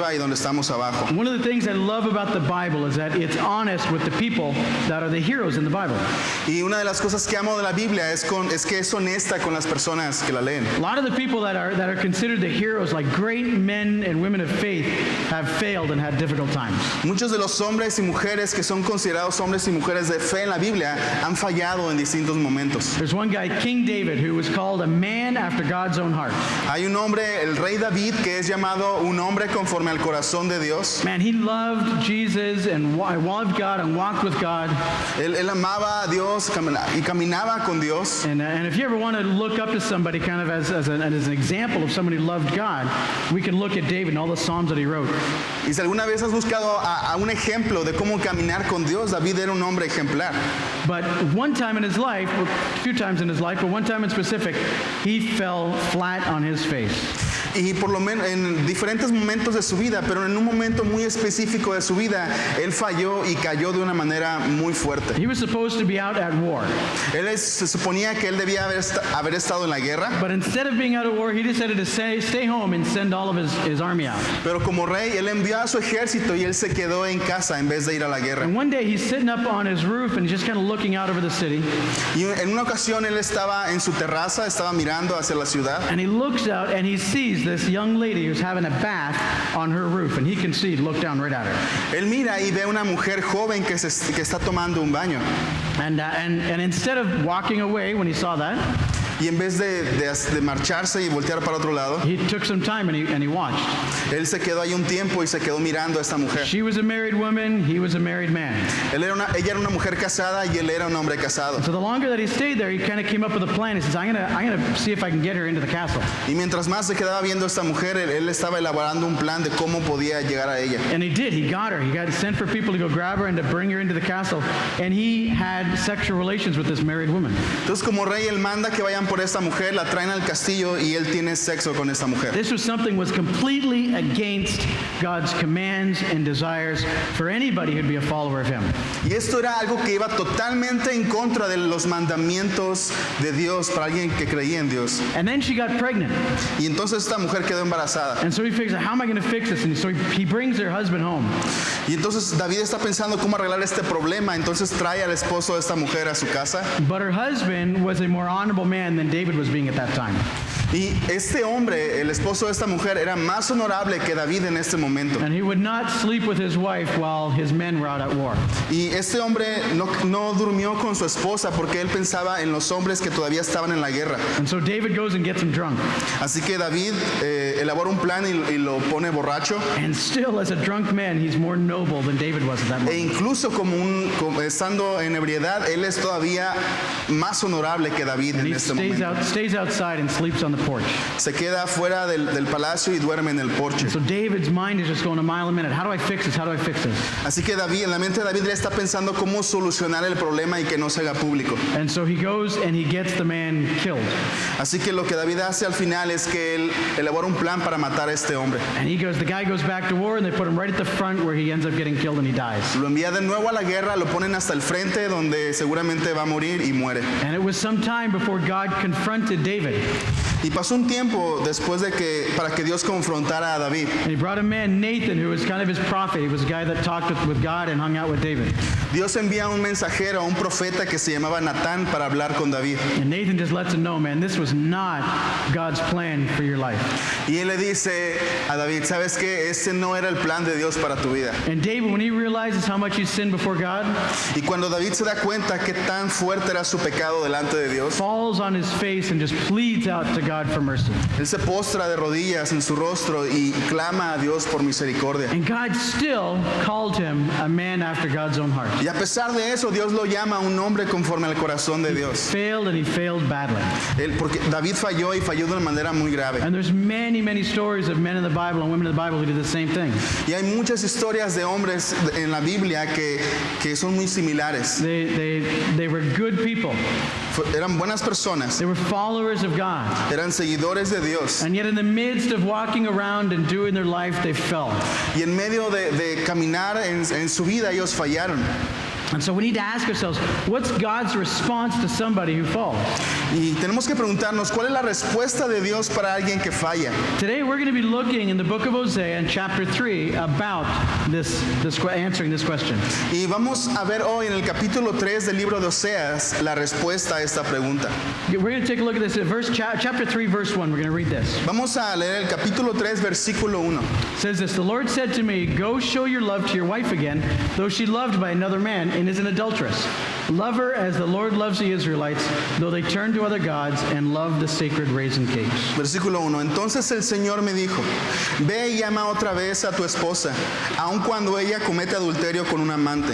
arriba y donde estamos abajo. One of the things I love about the Bible is that it's honest with the people that are the heroes in the Bible. Y una de las cosas que amo de la Biblia es que es honesta con las personas que la leen. A lot of the people that are considered the heroes, like great men and women of faith, have failed and had difficult times. Muchos de los hombres y mujeres que son considerados hombres y mujeres de fe en la Biblia han fallado en distintos momentos. There's one guy, King David, who was called a man after God's own heart. Hay un hombre, el rey David, que es llamado un hombre conforme al corazón de Dios. Man, he loved Jesus and loved God and walked with God. Él amaba a Dios y caminaba con Dios. And if you ever want to look up to somebody kind of as an example of somebody who loved God, we can look at David and all the Psalms that he wrote. Y si alguna vez has buscado a un ejemplo de cómo caminar con Dios, David era un hombre ejemplar. But one time in his life, or a few times in his life, but one time in specific, he fell flat on his face. Y por lo menos en diferentes momentos de su vida, pero en un momento muy específico de su vida, él falló y cayó de una manera muy fuerte. He was supposed to be out at war. Se suponía que él debía haber estado en la guerra. But instead of being out at war, he decided to stay home and send all of his army out. Pero como rey, él envió a su ejército y él se quedó en casa en vez de ir a la guerra. And one day he's sitting up on his roof and he's just kind of looking out over the city. Y en una ocasión él estaba en su terraza, estaba mirando hacia la ciudad. And he looks out and he sees this young lady who's having a bath on her roof, and he can look down right at her. Él mira y ve una mujer joven que está tomando un baño. And instead of walking away when he saw that, Y en vez de marcharse y voltear para otro lado, he took some time and he watched. él se quedó ahí un tiempo y se quedó mirando a esta mujer. She was a married woman, he was a married man. Ella era una mujer casada y él era un hombre casado. So the longer that he stayed there, he kind of came up with a plan. He says, I'm gonna see if I can get her into the castle. Y mientras más se quedaba viendo a esta mujer, él estaba elaborando un plan de cómo podía llegar a ella. And he did. He got her. He got sent for people to go grab her and to bring her into the castle. And he had sexual relations with this married woman. Entonces, como rey, él manda que vayan por esta mujer, la traen al castillo y él tiene sexo con esta mujer. This was something was completely against God's commands and desires for anybody who'd be a follower of him. Y esto era algo que iba totalmente en contra de los mandamientos de Dios para alguien que creía en Dios. And then she got pregnant. Y entonces esta mujer quedó embarazada. And so he figures, how am I going to fix this? And so he brings her husband home. Y entonces David está pensando cómo arreglar este problema. Entonces trae al esposo de esta mujer a su casa. But her husband was a more honorable man than David was being at that time. Y este hombre, el esposo de esta mujer, era más honorable que David en este momento. And he would not sleep with his wife while his men were out at war. Y este hombre no durmió con su esposa porque él pensaba en los hombres que todavía estaban en la guerra. And so David goes and gets him drunk. Así que David elabora un plan y lo pone borracho. And still, as a drunk man, he's more noble than David was at that moment. E incluso como estando en ebriedad, él es todavía más honorable que David And en he este momento. stays outside and sleeps on the porch. Se queda fuera del palacio y duerme en el porche. So David's mind is just going a mile a minute. How do I fix this? How do I fix this? Así que David, en la mente de David, le está pensando cómo solucionar el problema y que no se haga público. And so he goes and he gets the man killed. Así que lo que David hace al final es que él elabora un plan para matar a este hombre. And the guy goes back to war and they put him right at the front where he ends up getting killed and he dies. Lo envía de nuevo a la guerra, lo ponen hasta el frente donde seguramente va a morir y muere. And it was some time before God confronted David. Y pasó un tiempo después para que Dios confrontara a David. And he brought a man, Nathan, who was kind of his prophet. He was a guy that talked with God and hung out with David. Dios envía un mensajero, un profeta que se llamaba Natán para hablar con David. And Nathan just lets him know, man, this was not God's plan for your life. Y él le dice a David, ¿sabes qué? Ese no era el plan de Dios para tu vida. And David, when he realizes how much he's sinned before God, Y cuando David se da cuenta qué tan fuerte era su pecado delante de Dios, falls on his face and just pleads out to God for mercy. él se postra de rodillas en su rostro y clama a Dios por misericordia. And God still called him a man after God's own heart. Y a pesar de eso, Dios lo llama un hombre conforme al corazón de Dios. Failed, and he failed badly. Porque David falló y falló de una manera muy grave. And there's many stories of men in the Bible and women in the Bible who did the same thing. Y hay muchas historias de hombres en la Biblia que son muy similares. They were good people. Eran buenas personas. They were followers of God. Eran seguidores de Dios. And yet in the midst of walking around and doing their life, they fell. Y en medio de caminar en su vida, ellos fallaron. And so we need to ask ourselves, what's God's response to somebody who falls? Y tenemos que preguntarnos, ¿cuál es la respuesta de Dios para alguien que falla? Today we're going to be looking in the book of Hosea in chapter 3 about answering this question. Y vamos a ver hoy en el capítulo 3 del libro de Oseas la respuesta a esta pregunta. We're going to take a look at this at chapter 3 verse 1. We're going to read this. Vamos a leer el capítulo 3 versículo 1. It says this, "The Lord said to me, go show your love to your wife again, though she loved by another man and is an adulteress. Love her as the Lord loves the Israelites, though they turn to other gods and love the sacred raisin cakes." Versículo 1. Entonces el Señor me dijo, ve y llama otra vez a tu esposa, aun cuando ella comete adulterio con un amante.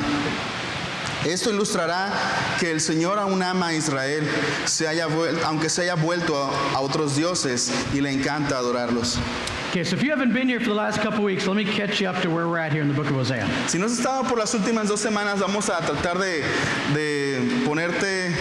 Esto ilustrará que el Señor aún ama a Israel, aunque se haya vuelto a otros dioses y le encanta adorarlos. Okay, so if you haven't been here for the last couple weeks, let me catch you up to where we're at here in the book of Hosea. Si no has estado por las últimas 2 semanas, vamos a tratar de ponerte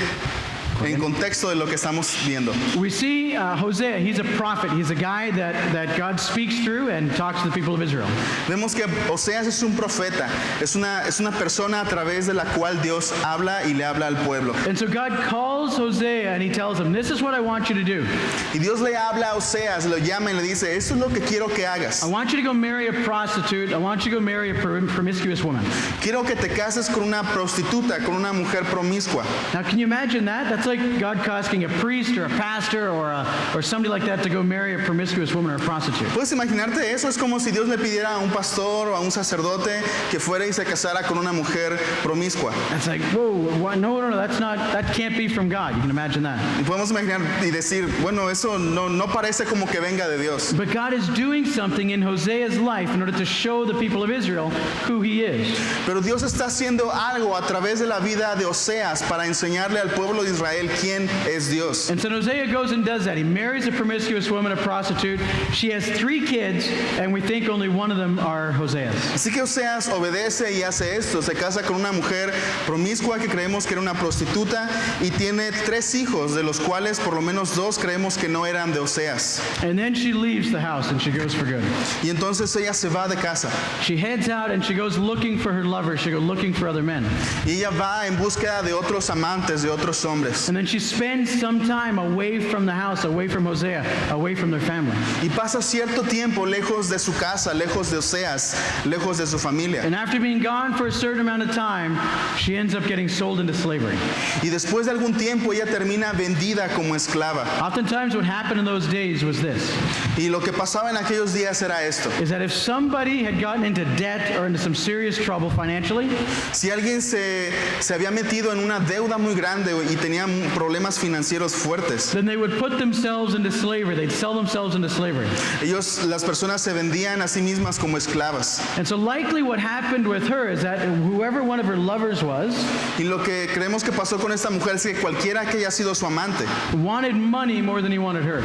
en contexto de lo que estamos viendo. We see Hosea, he's a prophet. He's a guy that God speaks through and talks to the people of Israel. Vemos que Oseas es un profeta, es una persona a través de la cual Dios habla y le habla al pueblo. And so God calls Hosea and he tells him, this is what I want you to do. Y Dios le habla a Oseas, lo llama y le dice, esto es lo que quiero que hagas. I want you to go marry a prostitute. I want you to go marry a promiscuous woman. Quiero que te cases con una prostituta, con una mujer promiscua. Now, can you imagine that? That's like God asking a priest or a pastor or somebody like that to go marry a promiscuous woman or a prostitute. ¿Puedes imaginarte eso? Es como si Dios le pidiera a un pastor o a un sacerdote que fuera y se casara con una mujer promiscua. That's like, whoa, no, that can't be from God. You can imagine that. Y podemos imaginar y decir, bueno, eso no parece como que venga de Dios. But God is doing something in Hosea's life in order to show the people of Israel who he is. Pero Dios está haciendo algo a través de la vida de Oseas para enseñarle al pueblo de Israel quién es Dios. And so Hosea goes and does that. He marries a promiscuous woman, a prostitute. She has 3 kids, and we think only one of them are Hosea's. Así que Oseas obedece y hace esto. Se casa con una mujer promiscua que creemos que era una prostituta y tiene 3 hijos, de los cuales por lo menos 2 creemos que no eran de Oseas. And then she leaves the house and she goes for good. Y entonces ella se va de casa. She heads out and she goes looking for her lover. She goes looking for other men. Y ella va en búsqueda de otros amantes, de otros hombres. And then she spends some time away from the house, away from Hosea, away from their family. Y pasa cierto tiempo lejos de su casa, lejos de Oseas, lejos de su familia. And after being gone for a certain amount of time, she ends up getting sold into slavery. Y después de algún tiempo ella termina vendida como esclava. Oftentimes what happened in those days was this, Y lo que pasaba en aquellos días era esto. is that if somebody had gotten into debt or into some serious trouble financially, Si alguien se había metido en una deuda muy grande y tenía problemas financieros fuertes, then they would put themselves into slavery. They'd sell themselves into slavery. las personas se vendían a sí mismas como esclavas. And so likely what happened with her is that whoever one of her lovers was Y lo que creemos que pasó con esta mujer es que cualquiera que haya sido su amante wanted money more than he wanted her.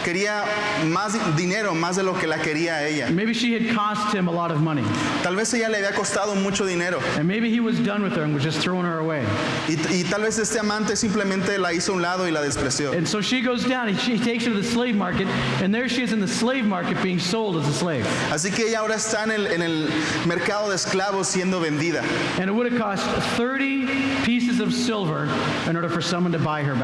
quería más dinero, más de lo que la quería a ella. Maybe she had cost him a lot of money. Tal vez ella le había costado mucho dinero And maybe he was done with her and was just throwing her away. y tal vez este amante simplemente la hizo a un lado y la despreció. And so she goes down and she takes her to the slave market, and there she is in the slave market being sold as a slave. Así que ella ahora está en el mercado de esclavos siendo vendida. And it would have cost 30 pieces of silver in order for someone to buy her.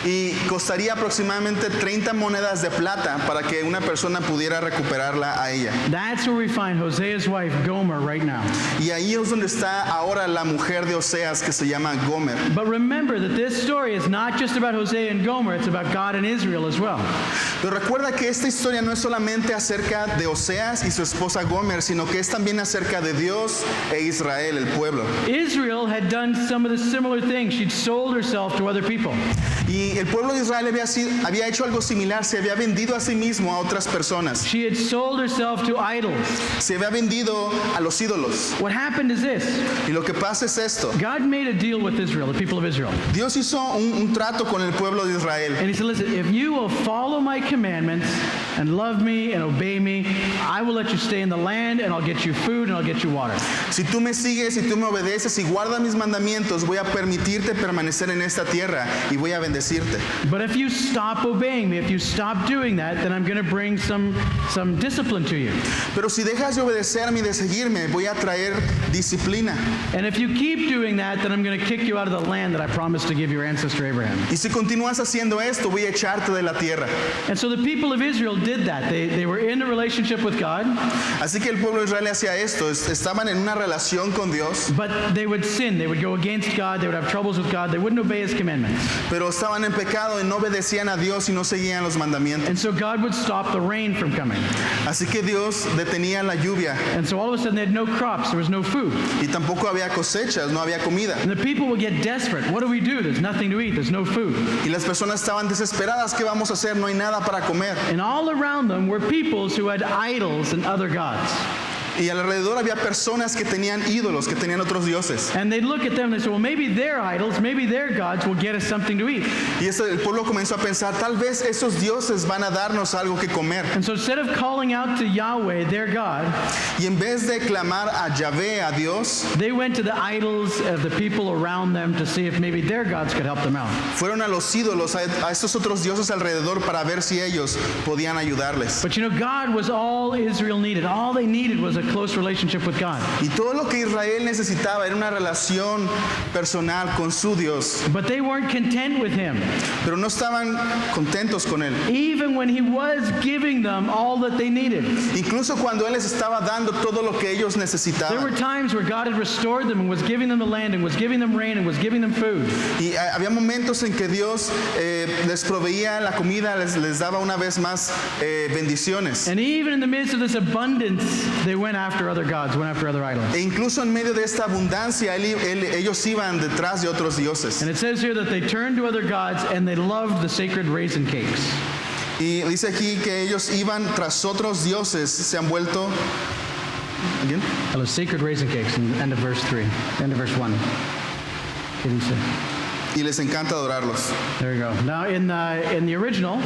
Y costaría aproximadamente 30 monedas de plata para que una persona pudiera recuperarla a ella. That's where we find Hosea's wife, Gomer, right now. Y ahí es donde está ahora la mujer de Oseas que se llama Gomer. But remember that this story is not just about Hosea and Gomer, it's about God and Israel as well. Pero recuerda que esta historia no es solamente acerca de Oseas y su esposa Gomer, sino que es también acerca de Dios e Israel, el pueblo. Israel had done some of the similar things. She'd sold herself to other people. Y el pueblo de Israel había hecho algo similar, se había vendido a sí mismo a otras personas. She had sold herself to idols. Se había vendido a los ídolos. What happened is this. Y lo que pasa es esto. God made a deal with Israel, the people of Israel. Dios hizo un trato con el pueblo de Israel. And he said, listen, if you will follow my commandments and love me and obey me, I will let you stay in the land and I'll get you food and I'll get you water. Si tú me sigues y tú me obedeces y guardas mis mandamientos, voy a permitirte permanecer en esta tierra y voy a bendecirte. bendecirte. But if you stop obeying me, if you stop doing that, then I'm going to bring some discipline to you. Pero si dejas de obedecerme y de seguirme, voy a traer disciplina. And if you keep doing that, then I'm going to kick you out of the land that I promised to give your ancestor Abraham. Y si continúas haciendo esto, voy a echarte de la tierra. And so the people of Israel did that. They were in a relationship with God, Así que el pueblo de Israel hacía esto, estaban en una relación con Dios, but they would sin. They would go against God. They would have troubles with God. They wouldn't obey His commandments. pero estaban en pecado y no obedecían a Dios y no seguían los mandamientos. And so God would stop the rain from coming. Así que Dios detenía la lluvia And so all of a sudden they had no crops. There was no food. y tampoco había cosechas, no había comida. And the people would get desperate. What do we do? There's nothing to eat. There's no food. Y las personas estaban desesperadas, ¿qué vamos a hacer? No hay nada para comer. And all around them were peoples who had idols and other gods. Y alrededor había personas que tenían ídolos, que tenían otros dioses. And they'd look at them and they say, well, maybe their idols, maybe their gods will get us something to eat. Y el pueblo comenzó a pensar, tal vez esos dioses van a darnos algo que comer. And so instead of calling out to Yahweh, their God, Y en vez de clamar a Yahvé, a Dios, they went to the idols of the people around them to see if maybe their gods could help them out. fueron a los ídolos, a estos otros dioses alrededor para ver si ellos podían ayudarles. But you know, God was all Israel needed. All they needed was a close relationship with God. Y todo lo que Israel necesitaba era una relación personal con su Dios, But they weren't content with Him. pero no estaban contentos con Él. Even when He was giving them all that they needed. Incluso cuando Él les estaba dando todo lo que ellos There were necesitaban. times where God had restored them and was giving them the land and was giving them rain and was giving them food. Y había momentos en que Dios les proveía la comida, les daba una vez más bendiciones. And even in the midst of this abundance, they went after other gods, went after other idols. E incluso en medio de esta abundancia, ellos iban detrás de otros dioses. And it says here that they turned to other gods and they loved the sacred raisin cakes. Y dice aquí que ellos iban tras otros dioses, se han vuelto... ¿Again? Those sacred raisin cakes in the end of verse 3, end of verse 1. ¿Qué dice? Y les encanta adorarlos. There you go. Now in the original,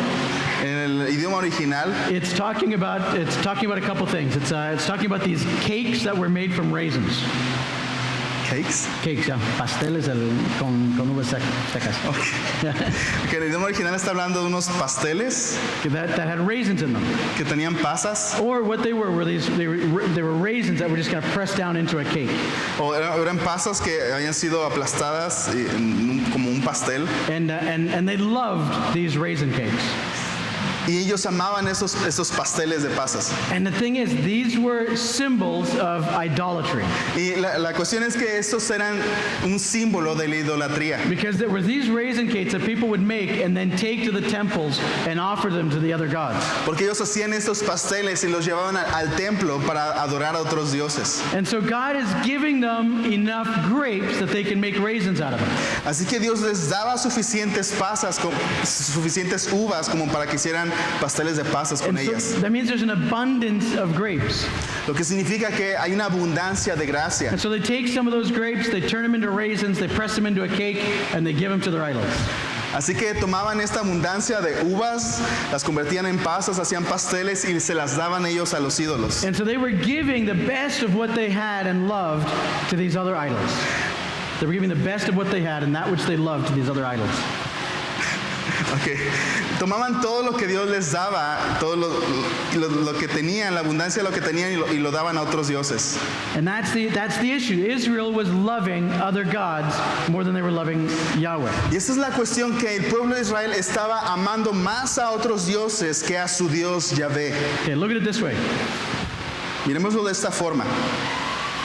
En el idioma original it's talking about a couple things. It's talking about these cakes that were made from raisins. cakes. Cakes, yeah. Pasteles con uvas secas. Que en el idioma original está hablando de unos pasteles That had raisins in them. que tenían pasas, Or what they were they were raisins that were just kind of pressed down into a cake. o eran pasas que habían sido aplastadas como un pastel, And they loved these raisin cakes. y ellos amaban esos pasteles de pasas. And the thing is, these were symbols of idolatry. Y la cuestión es que estos eran un símbolo de la idolatría. Because there were these raisin cakes that people would make and then take to the temples and offer them to the other gods. Porque ellos hacían estos pasteles y los llevaban al templo para adorar a otros dioses. And so God is giving them enough grapes that they can make raisins out of them. Así que Dios les daba suficientes pasas, suficientes uvas como para que hicieran pasteles de pasas con And so ellas. that means there's an abundance of grapes. Lo que significa que hay una abundancia de gracia. And so they take some of those grapes, they turn them into raisins, they press them into a cake, and they give them to their idols. Así que tomaban esta abundancia de uvas, las convertían en pasas, hacían pasteles y se las daban ellos a los ídolos. And so they were giving the best of what they had and loved to these other idols. They were giving the best of what they had and that which they loved to these other idols. Okay. Tomaban todo lo que Dios les daba, todo lo que tenían, la abundancia de lo que tenían y lo daban a otros dioses. And that's the issue. Israel was loving other gods more than they were loving Yahweh. Y esa es la cuestión, que el pueblo de Israel estaba amando más a otros dioses que a su Dios Yahvé. Okay, look at it this way. Miremoslo de esta forma.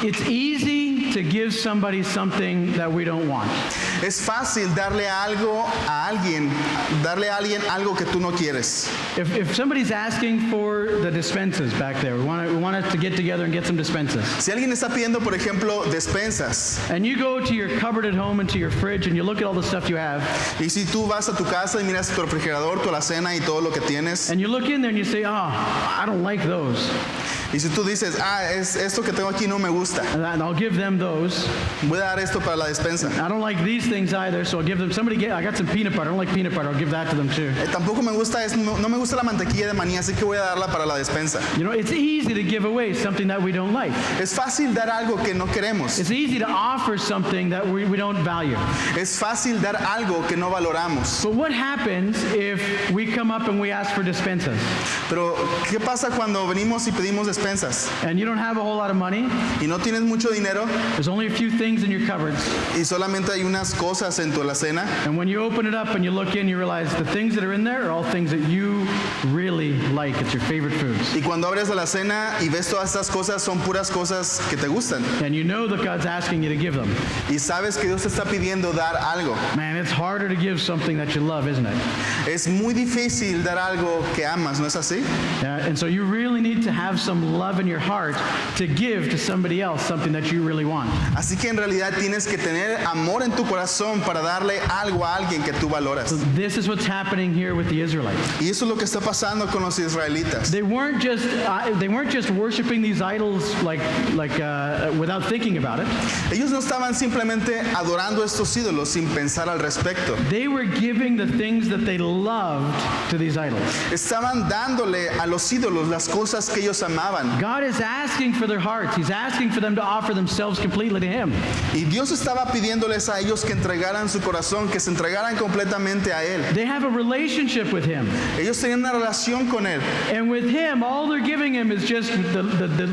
It's easy to give somebody something that we don't want. Es fácil darle a alguien algo que tú no quieres. If somebody's asking for the dispensas back there, we want us to get together and get some dispensas. Si alguien está pidiendo, por ejemplo, despensas, And you go to your cupboard at home and to your fridge and you look at all the stuff you have, y si tú vas a tu casa y miras tu refrigerador, tu alacena y todo lo que tienes, and you look in there and you say, oh, I don't like those. Y si tú dices, esto que tengo aquí no me gusta, and I'll give them those. voy a dar esto para la despensa. I don't like these things either, so I'll give them. I got some peanut butter. I don't like peanut butter. I'll give that to them too. Tampoco me gusta, no me gusta la mantequilla de maní, así que voy a darla para la despensa. You know, it's easy to give away something that we don't like. Es fácil dar algo que no queremos. It's easy to offer something that we don't value. Es fácil dar algo que no valoramos. But what happens if we come up and we ask for despensas? Pero, ¿qué pasa cuando venimos y pedimos despensas? And you don't have a whole lot of money. Y no tienes mucho dinero There's only a few things in your cupboards. y solamente hay unas cosas en tu alacena. And when you open it up and you look in, you realize the things that are in there are all things that you really like. It's your favorite foods. Y cuando abres la alacena y ves todas estas cosas, son puras cosas que te gustan. And you know that God's asking you to give them. Y sabes que Dios te está pidiendo dar algo. Man, it's harder to give something that you love, isn't it? Es muy difícil dar algo que amas, ¿no es así? Yeah, and so you really need to have some love in your heart to give to somebody else something that you really want. Así que en realidad tienes que tener amor en tu corazón para darle algo a alguien que tú valoras. So this is what's happening here with the Israelites. Y eso es lo que está pasando con los israelitas. They weren't just worshiping these idols without thinking about it. Ellos no estaban simplemente adorando estos ídolos sin pensar al respecto. They were giving the things that they loved to these idols. Estaban dándole a los ídolos las cosas que ellos amaban. God is asking for their hearts. He's asking for them to offer themselves completely to Him. Y Dios estaba pidiéndoles a ellos que entregaran su corazón, que se entregaran completamente a Él. They have a relationship with Him. Ellos tenían una relación con Él. And with Him, all they're giving Him is just the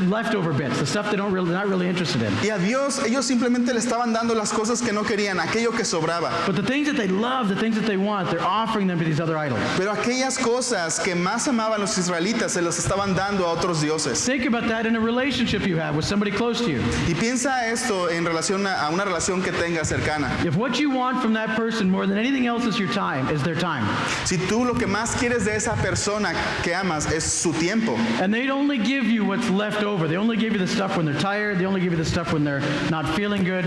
leftover bits, the stuff they're not really interested in. Y a Dios, ellos simplemente le estaban dando las cosas que no querían, aquello que sobraba. But the things that they love, the things that they want, they're offering them to these other idols. Pero aquellas cosas que más amaban los israelitas se las estaban dando a otros dioses. Think about that in a relationship you have with somebody close to you. Y piensa esto en relación a una relación que tengas cercana. If what you want from that person more than anything else is your time, is their time. Si tú lo que más quieres de esa persona que amas es su tiempo, And they'd only give you what's left over. They only give you the stuff when they're tired. They only give you the stuff when they're not feeling good.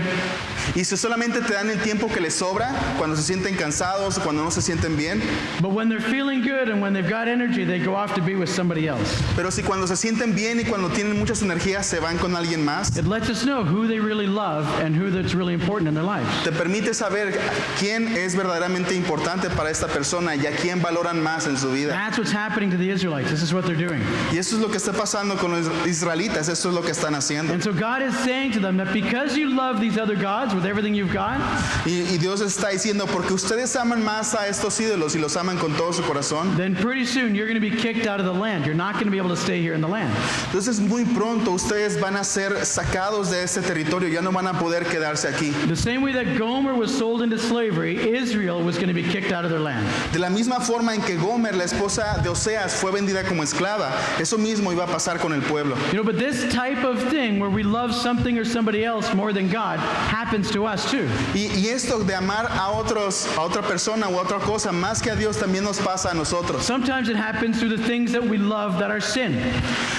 y si solamente te dan el tiempo que les sobra, cuando se sienten cansados o cuando no se sienten bien, But when they're feeling good and when they've got energy, they go off to be with somebody else. pero si cuando se sienten bien y cuando tienen muchas energías se van con alguien más, It lets us know who they really love and who that's really important in their lives. te permite saber quién es verdaderamente importante para esta persona y a quién valoran más en su vida. That's what's happening to the Israelites. This is what they're doing. Y eso es lo que está pasando con los israelitas, eso es lo que están haciendo. And so God is saying to them that because you love these other gods with everything you've got, Y Dios está diciendo, porque ustedes aman más a estos ídolos y los aman con todo su corazón, then pretty soon you're going to be kicked out of the land. You're not going to be able to stay here in the land. entonces muy pronto ustedes van a ser sacados de ese territorio, ya no van a poder quedarse aquí. The same way that Gomer was sold into slavery, Israel was going to be kicked out of their land. De la misma forma en que Gomer, la esposa de Oseas, fue vendida como esclava, eso mismo iba a pasar con el pueblo. You know, but this type of thing where we love something or somebody else more than God happens to us too. Y esto de amar a otra persona o a otra cosa más que a Dios también nos pasa a nosotros. Sometimes it happens through the things that we love that are sin.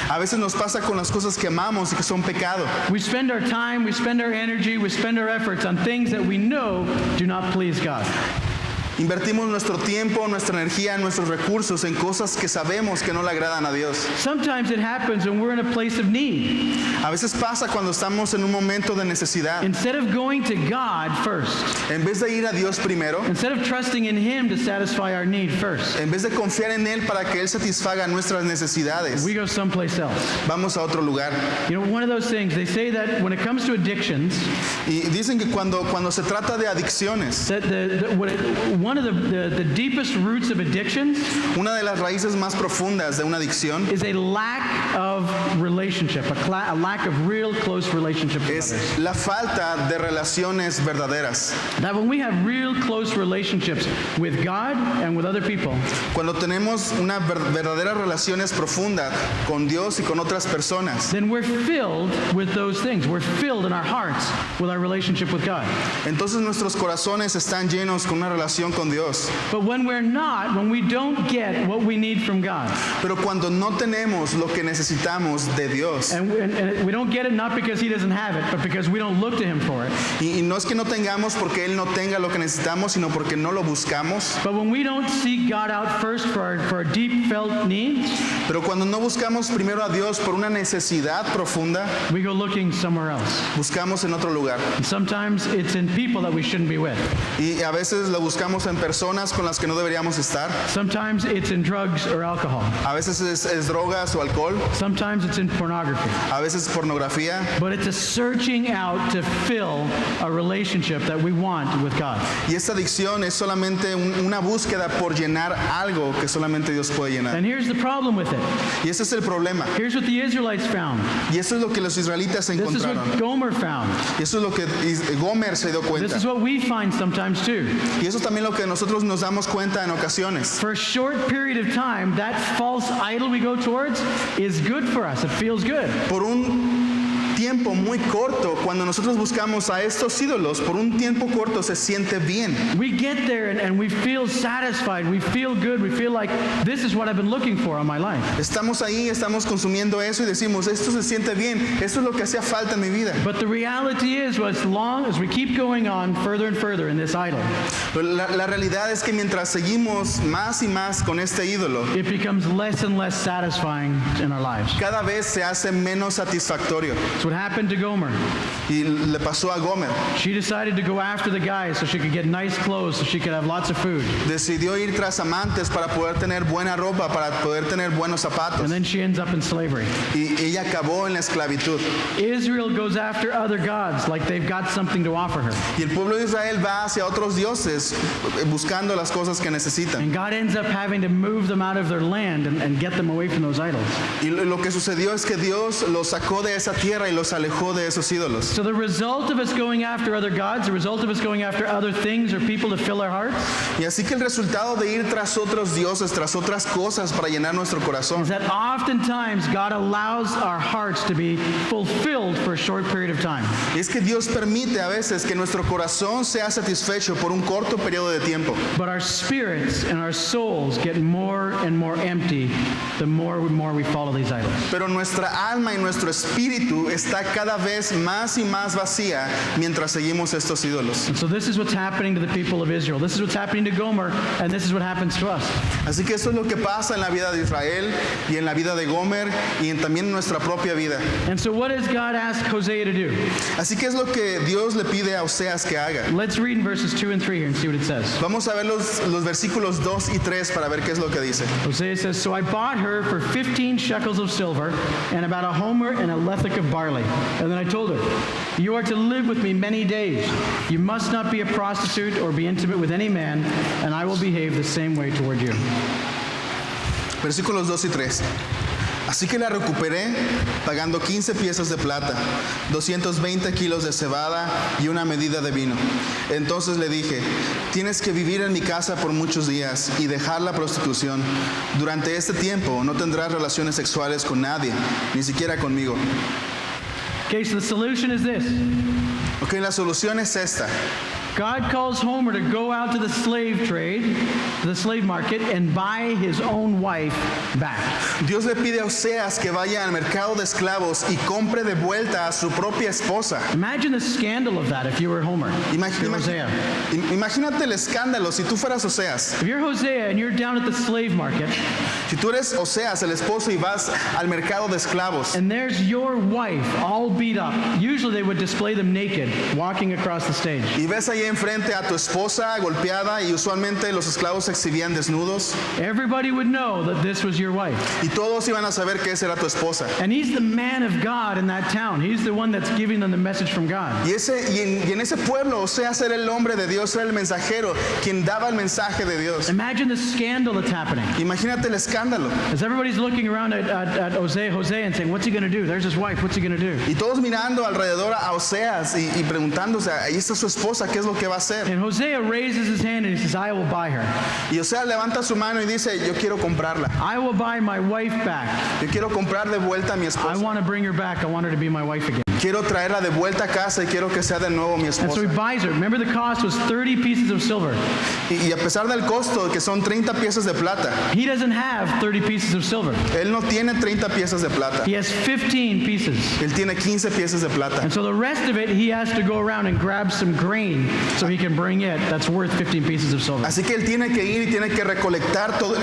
A veces nos pasa con las cosas que amamos y que son pecado. We spend our time, we spend our energy, we spend our efforts on things that we know do not please God. Invertimos nuestro tiempo, nuestra energía, nuestros recursos en cosas que sabemos que no le agradan a Dios. Sometimes it happens when we're in a place of need. A veces pasa cuando estamos en un momento de necesidad. Instead of going to God first, En vez de ir a Dios primero, instead of trusting in Him to satisfy our need first, en vez de confiar en Él para que Él satisfaga nuestras necesidades, we go someplace else. vamos a otro lugar. You know, one of those things, they say that when it comes to addictions, Y dicen que cuando se trata de adicciones, that one of the deepest roots of addictions una de las raíces más profundas de una adicción is a lack of relationship, a lack of real close relationship with es others. la falta de relaciones verdaderas. That when we have real close relationships with God and with other people, Cuando tenemos una verdaderas relaciones profundas con Dios y con otras personas, then we're filled with those things. We're filled in our hearts with our relationship with God. entonces nuestros corazones están llenos con una relación con Dios. But when we don't get what we need from God, Pero cuando no tenemos lo que necesitamos de Dios, and we don't get it not because He doesn't have it, but because we don't look to Him for it. y no es que no tengamos porque Él no tenga lo que necesitamos, sino porque no lo buscamos. But when we don't seek God out first for our deep felt needs, Pero cuando no buscamos primero a Dios por una necesidad profunda, we go looking somewhere else. buscamos en otro lugar. And sometimes it's in people that we shouldn't be with. Y a veces lo buscamos en personas con las que no deberíamos estar. Sometimes it's in drugs or alcohol. A veces es drogas o alcohol. Sometimes it's in pornography. A veces pornografía. But it's a searching out to fill a relationship that we want with God. Y esta adicción es solamente una búsqueda por llenar algo que solamente Dios puede llenar. And here's the problem with it. Y ese es el problema. Here's what the Israelites found. Y eso es lo que los israelitas This is encontraron. what Gomer found. Y eso es lo que Gomer se dio This cuenta. is what we find sometimes too. Y eso también lo que nosotros nos damos cuenta en ocasiones. For a short period of time, that false idol we go towards is good for us. It feels good. Por un tiempo muy corto, cuando nosotros buscamos a estos ídolos, por un tiempo corto se siente bien. We get there and we feel satisfied. We feel good. We feel like this is what I've been looking for all my life. Estamos ahí, estamos consumiendo eso y decimos, esto se siente bien, esto es lo que hacía falta en mi vida. But the reality is, as long as we keep going on further and further in this idol, Pero la realidad es que mientras seguimos más y más con este ídolo, it becomes less and less satisfying in our lives. cada vez se hace menos satisfactorio. That's what happened to Gomer. Y le pasó a Gomer. She decided to go after the guys so she could get nice clothes, so she could have lots of food. Decidió ir tras amantes para poder tener buena ropa, para poder tener buenos And zapatos. then she ends up in slavery. Y ella acabó en la esclavitud. Israel goes after other gods like they've got something to offer her. Y el pueblo de Israel va hacia otros dioses buscando las cosas que necesitan. And God ends up having to move them out of their land and get them away from those idols. Y lo que sucedió es que Dios los sacó de esa tierra y los alejó de esos ídolos. So the result of us going after other gods, the result of us going after other things or people to fill our hearts, Y así que el resultado de ir tras otros dioses, tras otras cosas para llenar nuestro corazón, is that oftentimes God allows our hearts to be fulfilled for a short period of time. es que Dios permite a veces que nuestro corazón sea satisfecho por un corto periodo de tiempo. But our spirits and our souls get more and more empty the more we follow these idols. Pero nuestra alma y nuestro espíritu está cada vez más y más vacía mientras seguimos estos ídolos. And so this is what's happening to the people of Israel. This is what's happening to Gomer, and this is what happens to us. Así que eso es lo que pasa en la vida de Israel y en la vida de Gomer y también en nuestra propia vida. And so what does God ask Hosea to do? Así que es lo que Dios le pide a Oseas que haga. Let's read in verses 2 and 3 here and see what it says. Vamos a ver los versículos 2 y 3 para ver qué es lo que dice. Hosea says, So I bought her for 15 shekels of silver and about a homer and a lethek of barley. And then I told her, You are to live with me many days. You must not be a prostitute or be intimate with any man, and I will behave the same way toward you. Versículos 2 y 3. Así que la recuperé pagando 15 piezas de plata, 220 kilos de cebada y una medida de vino. Entonces le dije, tienes que vivir en mi casa por muchos días y dejar la prostitución. Durante este tiempo no tendrás relaciones sexuales con nadie, ni siquiera conmigo. Okay, so the solution is this. Ok, la solución es esta. God calls Homer to go out to the slave trade, to the slave market, and buy his own wife back. Dios le pide a Oseas que vaya al mercado de esclavos y compre de vuelta a su propia esposa. Imagine the scandal of that if you were Homer. If you're Hosea. Imagínate el escándalo si tú fueras Oseas. If you're Hosea and you're down at the slave market, Si tú eres Oseas, el esposo, y vas al mercado de esclavos, and there's your wife all beat up. Usually they would display them naked, walking across the stage. y ves ahí enfrente a tu esposa golpeada, y usualmente los esclavos se exhibían desnudos, Everybody would know that this was your wife. y todos iban a saber que esa era tu esposa. And he's the man of God in that town. He's the one that's giving them the message from God. Y en ese pueblo, Oseas era el hombre de Dios, era el mensajero, quien daba el mensaje de Dios. Imagine the scandal that's happening. Imagínate el escándalo. As everybody's looking around at Hosea and saying, what's he going to do? There's his wife. What's he going to do? Y todos mirando alrededor a Oseas y preguntándose, ahí está su esposa, ¿qué es lo que va a hacer? And Hosea raises his hand and he says, I will buy her. Y Oseas levanta su mano y dice, yo quiero comprarla. I will buy my wife back. Yo quiero comprar de vuelta a mi I esposa. want to bring her back. I want her to be my wife again. Quiero traerla de vuelta a casa y quiero que sea de nuevo mi And so he esposa. buys her. Remember, the cost was 30 pieces of silver. Y a pesar del costo, que son 30 piezas de plata, He doesn't have 30 pieces of silver. él no tiene 30 piezas de plata. He has 15 pieces. Él tiene 15 piezas de plata. And so the rest of it, he has to go around and grab some grain so he can bring it. That's worth 15 pieces of silver. Así que él tiene que ir y tiene que recolectar todo,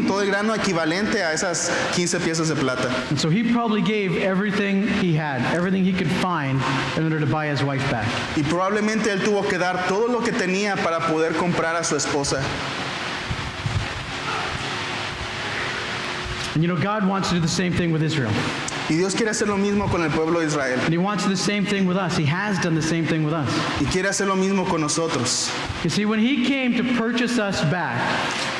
todo el grano equivalente a esas 15 piezas de plata. And so he probably gave everything he had, everything he could find in order to buy his wife back. Y probablemente él tuvo que dar todo lo que tenía para poder comprar a su esposa. And you know, God wants to do the same thing with Israel. Y Dios quiere hacer lo mismo con el pueblo de Israel. And he wants to do the same thing with us. He has done the same thing with us. Y quiere hacer lo mismo con nosotros. You see, when he came to purchase us back,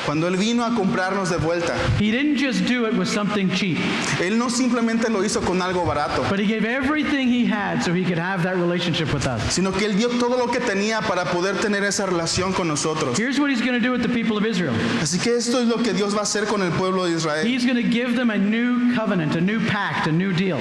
Cuando Él vino a comprarnos de vuelta, he didn't just do it with something cheap, Él no simplemente lo hizo con algo barato, but he gave everything he had so he could have that relationship with us. sino que Él dio todo lo que tenía para poder tener esa relación con nosotros. Here's what he's going to do with the people of Israel. Así que esto es lo que Dios va a hacer con el pueblo de Israel. He's going to give them a new covenant, a new pact, a new deal.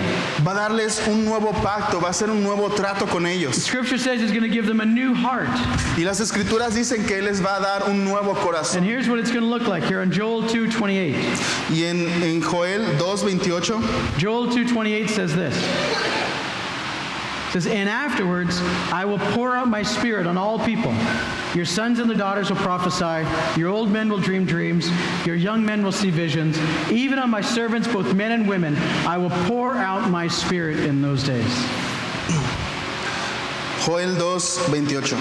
Va a darles un nuevo pacto, va a hacer un nuevo trato con ellos. Scripture says he's going to give them a new heart. Y las escrituras dicen que Él les va a dar un nuevo corazón. And here's what it's going to look like here in Joel 2:28. Y en Joel 2:28, Joel 2:28 says this. It says, "And afterwards I will pour out my spirit on all people. Your sons and their daughters will prophesy. Your old men will dream dreams. Your young men will see visions. Even on my servants, both men and women, I will pour out my spirit in those days." Joel 2:28.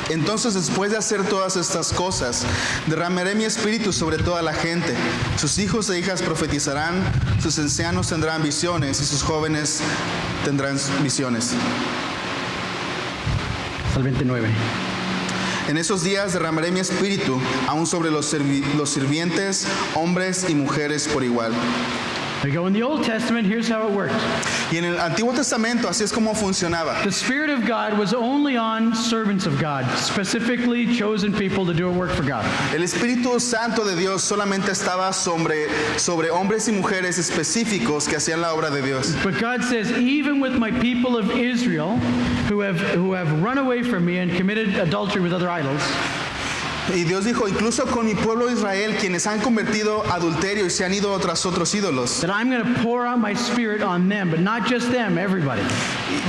Entonces, después de hacer todas estas cosas, derramaré mi espíritu sobre toda la gente. Sus hijos e hijas profetizarán, sus ancianos tendrán visiones y sus jóvenes tendrán visiones. Hasta el 29. En esos días derramaré mi espíritu aún sobre los sirvientes, hombres y mujeres por igual. There you go. In the Old Testament, here's how it worked. Y en el Antiguo Testamento así es como funcionaba. The Spirit of God was only on servants of God, specifically chosen people to do a work for God. El Espíritu Santo de Dios solamente estaba sobre hombres y mujeres específicos que hacían la obra de Dios. But God says, even with my people of Israel, who have run away from me and committed adultery with other idols, Y Dios dijo, incluso con mi pueblo Israel, quienes han convertido adulterio y se han ido tras otros ídolos. that I'm going to pour out my Spirit on them, but not just them, everybody.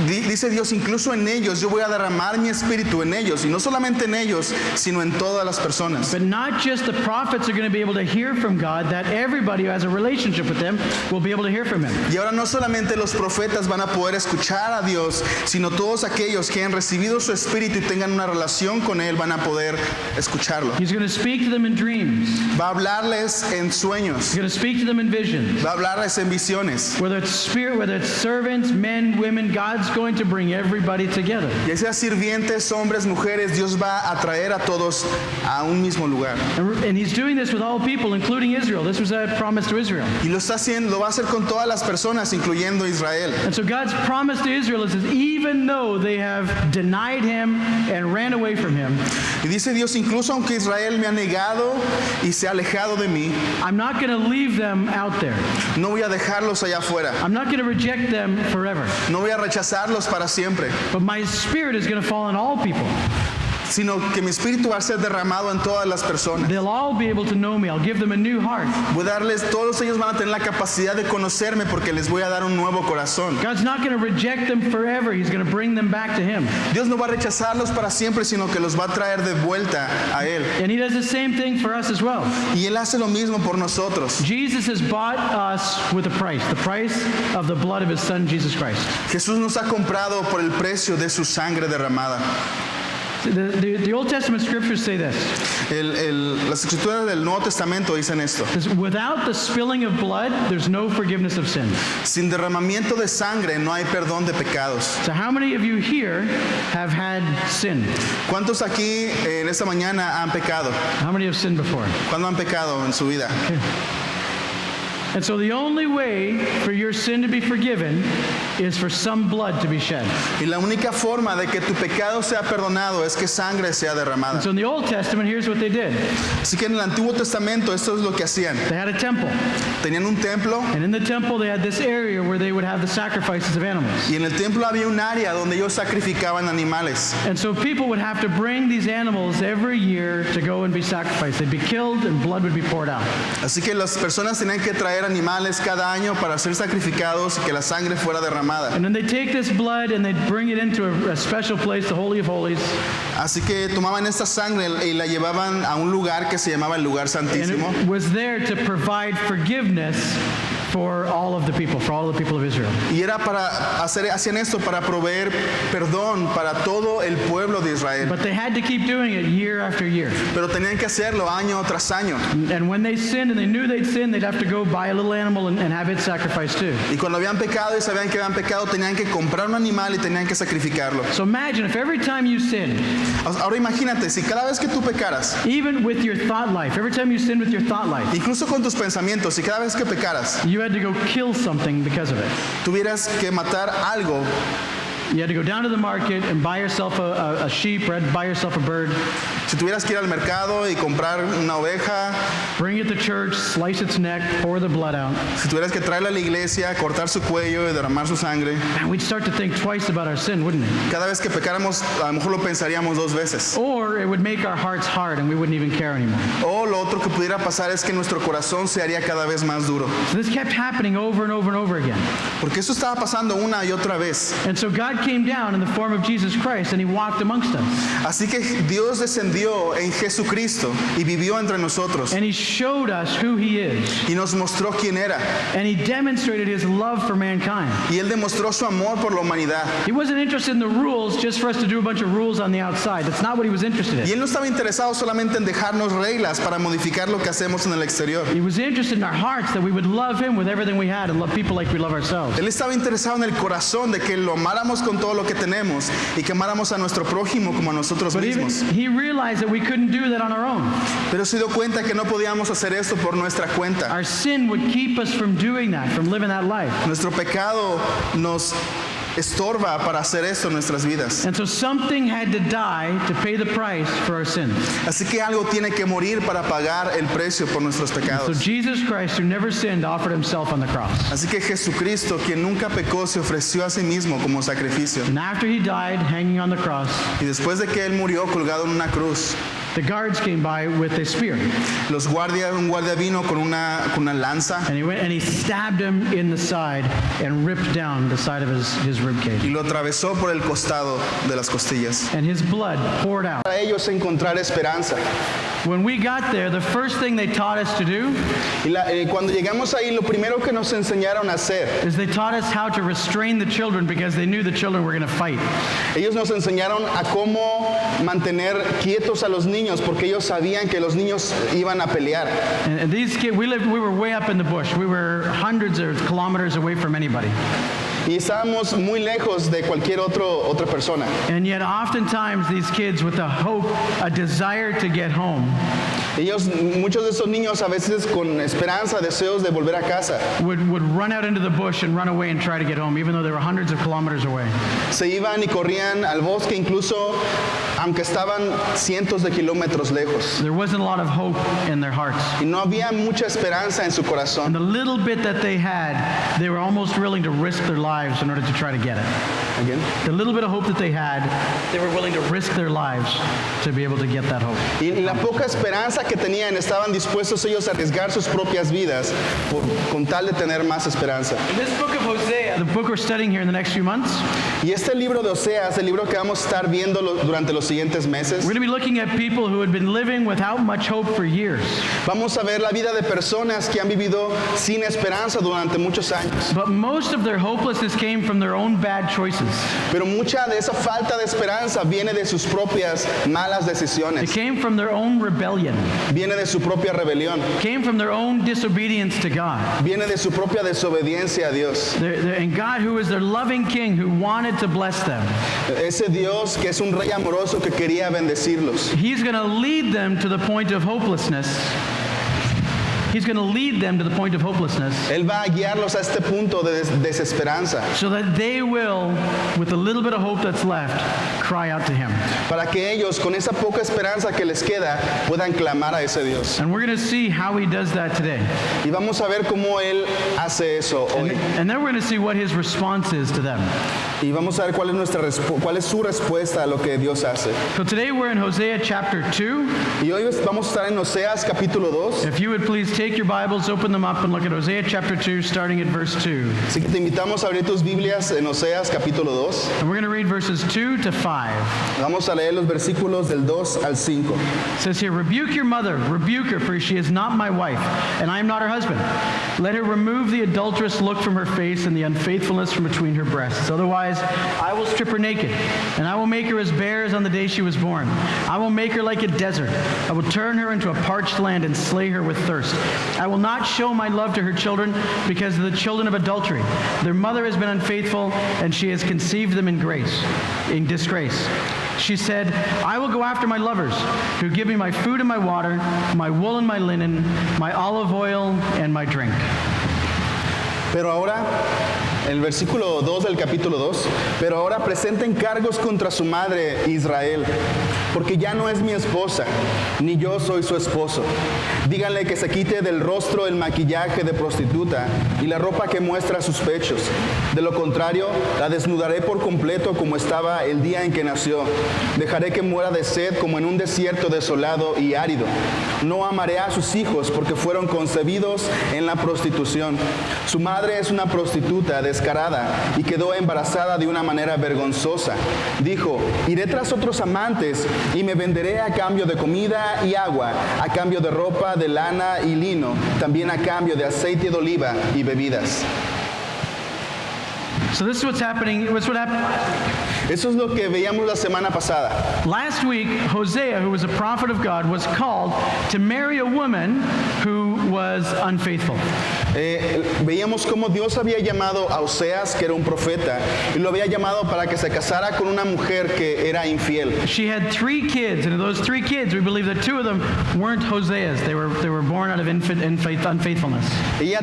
Dice Dios, incluso en ellos, yo voy a derramar mi espíritu en ellos. Y no solamente en ellos, sino en todas las personas. But not just the prophets are going to be able to hear from God, that everybody who has a relationship with them will be able to hear from Him. Y ahora no solamente los profetas van a poder escuchar a Dios, sino todos aquellos que han recibido su espíritu y tengan una relación con Él van a poder escucharlo. He's going to speak to them in dreams. Va a hablarles en sueños, He's going to speak to them in visions. va a hablarles en visiones. Whether it's spirit, whether it's servants, men, women, God's going to bring everybody together. Ya sea sirvientes, hombres, mujeres, Dios va a traer a todos a un mismo lugar. And He's doing this with all people, including Israel. This was a promise to Israel. Y lo está haciendo, lo va a hacer con todas las personas, incluyendo Israel. And so God's promise to Israel is that even though they have denied Him and ran away from Him, Y dice Dios, incluso aunque Israel me ha negado y se ha alejado de mí, I'm not going to leave them out there. no voy a dejarlos allá afuera. I'm not going to reject them forever. No voy a rechazarlos para siempre, But my Spirit is going to fall on all people. sino que mi espíritu va a ser derramado en todas las personas. They'll all be able to know me. I'll give them a new heart. Voy a darles, todos ellos van a tener la capacidad de conocerme porque les voy a dar un nuevo corazón. God's not going to reject them forever. He's going to bring them back to Him. Dios no va a rechazarlos para siempre, sino que los va a traer de vuelta a Él. And He does the same thing for us as well. Y Él hace lo mismo por nosotros. Jesus has bought us with a price, the price of the blood of His Son, Jesus Christ. Jesús nos ha comprado por el precio de su sangre derramada. The Old Testament scriptures say this. Las escrituras del Nuevo Testamento dicen esto. It says, without the spilling of blood, there's no forgiveness of sins. Sin derramamiento de sangre no hay perdón de pecados. So how many of you here have had sin? ¿Cuántos aquí en esta mañana han pecado? How many have sinned before? ¿Cuándo han pecado en su vida? And so the only way for your sin to be forgiven is for some blood to be shed. Y la única forma de que tu pecado sea perdonado es que sangre sea derramada. So in the Old Testament, here's what they did. Así que en el Antiguo Testamento esto es lo que hacían. They had a temple, Tenían un templo and in the temple they had this area where they would have the sacrifices of animals. y en el templo había un área donde ellos sacrificaban animales. And so people would have to bring these animals every year to go and be sacrificed. They'd be killed and blood would be poured out. Así que las personas tenían que traer animales cada año para ser sacrificados y que la sangre fuera derramada. And then they take this blood and they'd bring it into a special place, the Holy of Holies. Así que tomaban esta sangre y la llevaban a un lugar que se llamaba el lugar And santísimo. it was there to provide forgiveness for all of the people, for all of the people of Israel. Y era hacían esto para proveer perdón para todo el pueblo de Israel. But they had to keep doing it year after year. Pero tenían que hacerlo año tras año. And when they sinned and they knew they'd sinned, they'd have to go buy a little animal and have it sacrificed too. Y cuando habían pecado y sabían que habían pecado, tenían que comprar un animal y tenían que sacrificarlo. So imagine if every time you sinned, Ahora imagínate, si cada vez que tú pecaras, even with your thought life, every time you sinned with your thought life, incluso con tus pensamientos, si cada vez que pecaras, you had to go kill something because of it. tuvieras que matar algo, You had to go down to the market and buy yourself a sheep, or buy yourself a bird, si tuvieras que ir al mercado y comprar una oveja, bring it to church, slice its neck, pour the blood out. si tuvieras que traerla a la iglesia, cortar su cuello y derramar su sangre, And we'd start to think twice about our sin, wouldn't it? cada vez que pecáramos, a lo mejor lo pensaríamos dos veces. Or it would make our hearts hard and we wouldn't even care anymore. O lo otro que pudiera pasar es que nuestro corazón se haría cada vez más duro. So this kept happening over and over and over again. Porque eso estaba pasando una y otra vez. And so God came down in the form of Jesus Christ and he walked amongst us. Así que Dios descendió en Jesucristo y vivió entre nosotros. And he showed us who he is. Y nos mostró quién era. And he demonstrated his love for mankind. Y Él demostró su amor por la humanidad. He wasn't interested in the rules just for us to do a bunch of rules on the outside. That's not what he was interested Y in. Él no estaba interesado solamente en dejarnos reglas para modificar lo que hacemos en el exterior. He was interested in our hearts that we would love him with everything we had and love people like we love ourselves. Él estaba interesado en el corazón de que lo amáramos con todo lo que tenemos y que amáramos a nuestro prójimo como a nosotros But even, mismos. he realized that we couldn't do that on our own. Pero se dio cuenta que no podíamos hacer esto por nuestra cuenta. Our sin would keep us from doing that, from living that life. Nuestro pecado nos estorba para hacer esto en nuestras vidas. And so something had to die to pay the price for our sins. Así que algo tiene que morir para pagar el precio por nuestros So pecados. Jesus Christ, who never sinned, offered himself on the cross. Así que Jesucristo, quien nunca pecó, se ofreció a sí mismo como sacrificio. And after he died, hanging on the cross, Y después de que Él murió colgado en una cruz, the guards came by with a spear. un guardia vino con una lanza And he went and he stabbed him in the side and ripped down the side of his rib y cage. lo atravesó por el costado de las costillas. And his blood poured out. Para ellos encontrar esperanza. When we got there, the first thing they taught us to do Y cuando llegamos ahí, lo primero que nos enseñaron a hacer, is they taught us how to restrain the children because they knew the children were going to fight. ellos nos enseñaron a cómo mantener quietos a los niños, porque ellos sabían que los niños iban a pelear. And these kids, we were way up in the bush. We were hundreds of kilometers away from anybody. Y estábamos muy lejos de cualquier otra persona. And yet oftentimes these kids with a hope, a desire to get home, Muchos de esos niños a veces con esperanza, deseos de volver a casa, would run out into the bush and run away and try to get home, even though they were hundreds of kilometers away. se iban y corrían al bosque, incluso aunque estaban cientos de kilómetros lejos. There wasn't a lot of hope in their hearts. Y no había mucha esperanza en su And corazón. the little bit that they had, they were almost willing to risk their lives in order to try to get it. Again. The little bit of hope that they had, they were willing to risk their lives to be able to get that hope. Y la poca esperanza que tenían, estaban dispuestos ellos a arriesgar sus propias vidas con tal de tener más esperanza. In this book of Hosea, the book we're studying here in the next few months, Y este libro de Oseas, el libro que vamos a estar viendo durante los siguientes meses, we're going to be looking at people who had been living without much hope for years. vamos a ver la vida de personas que han vivido sin esperanza durante muchos años. But most of their hopelessness came from their own bad choices. Pero mucha de esa falta de esperanza viene de sus propias malas It decisiones, came from their own rebellion. viene de su propia rebelión, It came from their own disobedience to God. viene de su propia desobediencia a Dios. And God, who is their loving king, who wanted to bless them, Ese Dios que es un rey amoroso que quería bendecirlos. he's going to lead them to the point of hopelessness He's going to lead them to the point of hopelessness Él va a guiarlos a este punto de desesperanza, so that they will, with a little bit of hope that's left, cry out to him. para que ellos, con esa poca esperanza que les queda, puedan clamar a ese Dios. And we're going to see how he does that today. Y vamos a ver cómo Él hace eso hoy. And then we're going to see what his response is to them. Y vamos a ver cuál es su respuesta a lo que Dios hace. So today we're in Hosea chapter 2. Y hoy vamos a estar en Oseas capítulo 2. If you would please take your Bibles, open them up, and look at Hosea chapter 2, starting at verse 2. Así que te invitamos a abrir tus Biblias en Oseas capítulo 2. And we're going to read verses 2 to 5. Vamos a leer los versículos del 2 al 5. It says here, rebuke your mother, rebuke her, for she is not my wife, and I am not her husband. Let her remove the adulterous look from her face and the unfaithfulness from between her breasts. Otherwise, I will strip her naked, and I will make her as bare as on the day she was born. I will make her like a desert. I will turn her into a parched land and slay her with thirst. I will not show my love to her children because of the children of adultery. Their mother has been unfaithful, and she has conceived them in disgrace. She said, I will go after my lovers, who give me my food and my water, my wool and my linen, my olive oil and my drink. Pero ahora, el versículo 2 del capítulo 2, pero ahora presenten cargos contra su madre Israel, porque ya no es mi esposa, ni yo soy su esposo. Díganle que se quite del rostro el maquillaje de prostituta y la ropa que muestra sus pechos. De lo contrario, la desnudaré por completo como estaba el día en que nació. Dejaré que muera de sed como en un desierto desolado y árido. No amaré a sus hijos porque fueron concebidos en la prostitución. Su madre es una prostituta descarada y quedó embarazada de una manera vergonzosa. Dijo, iré tras otros amantes y me venderé a cambio de comida y agua, a cambio de ropa, de lana y lino, también a cambio de aceite de oliva y bebidas. So this is what's happening. What's what happened last week. Eso es lo que veíamos la semana pasada. Last week, Hosea, who was a prophet of God, was called to marry a woman who was unfaithful. Veíamos cómo Dios había llamado a Oseas, que era un profeta, y lo había llamado para que se casara con una mujer que era infiel. She had 3 kids, and of those 3 kids, we believe that 2 of them weren't Hoseas. They were born out of unfaithfulness. Ella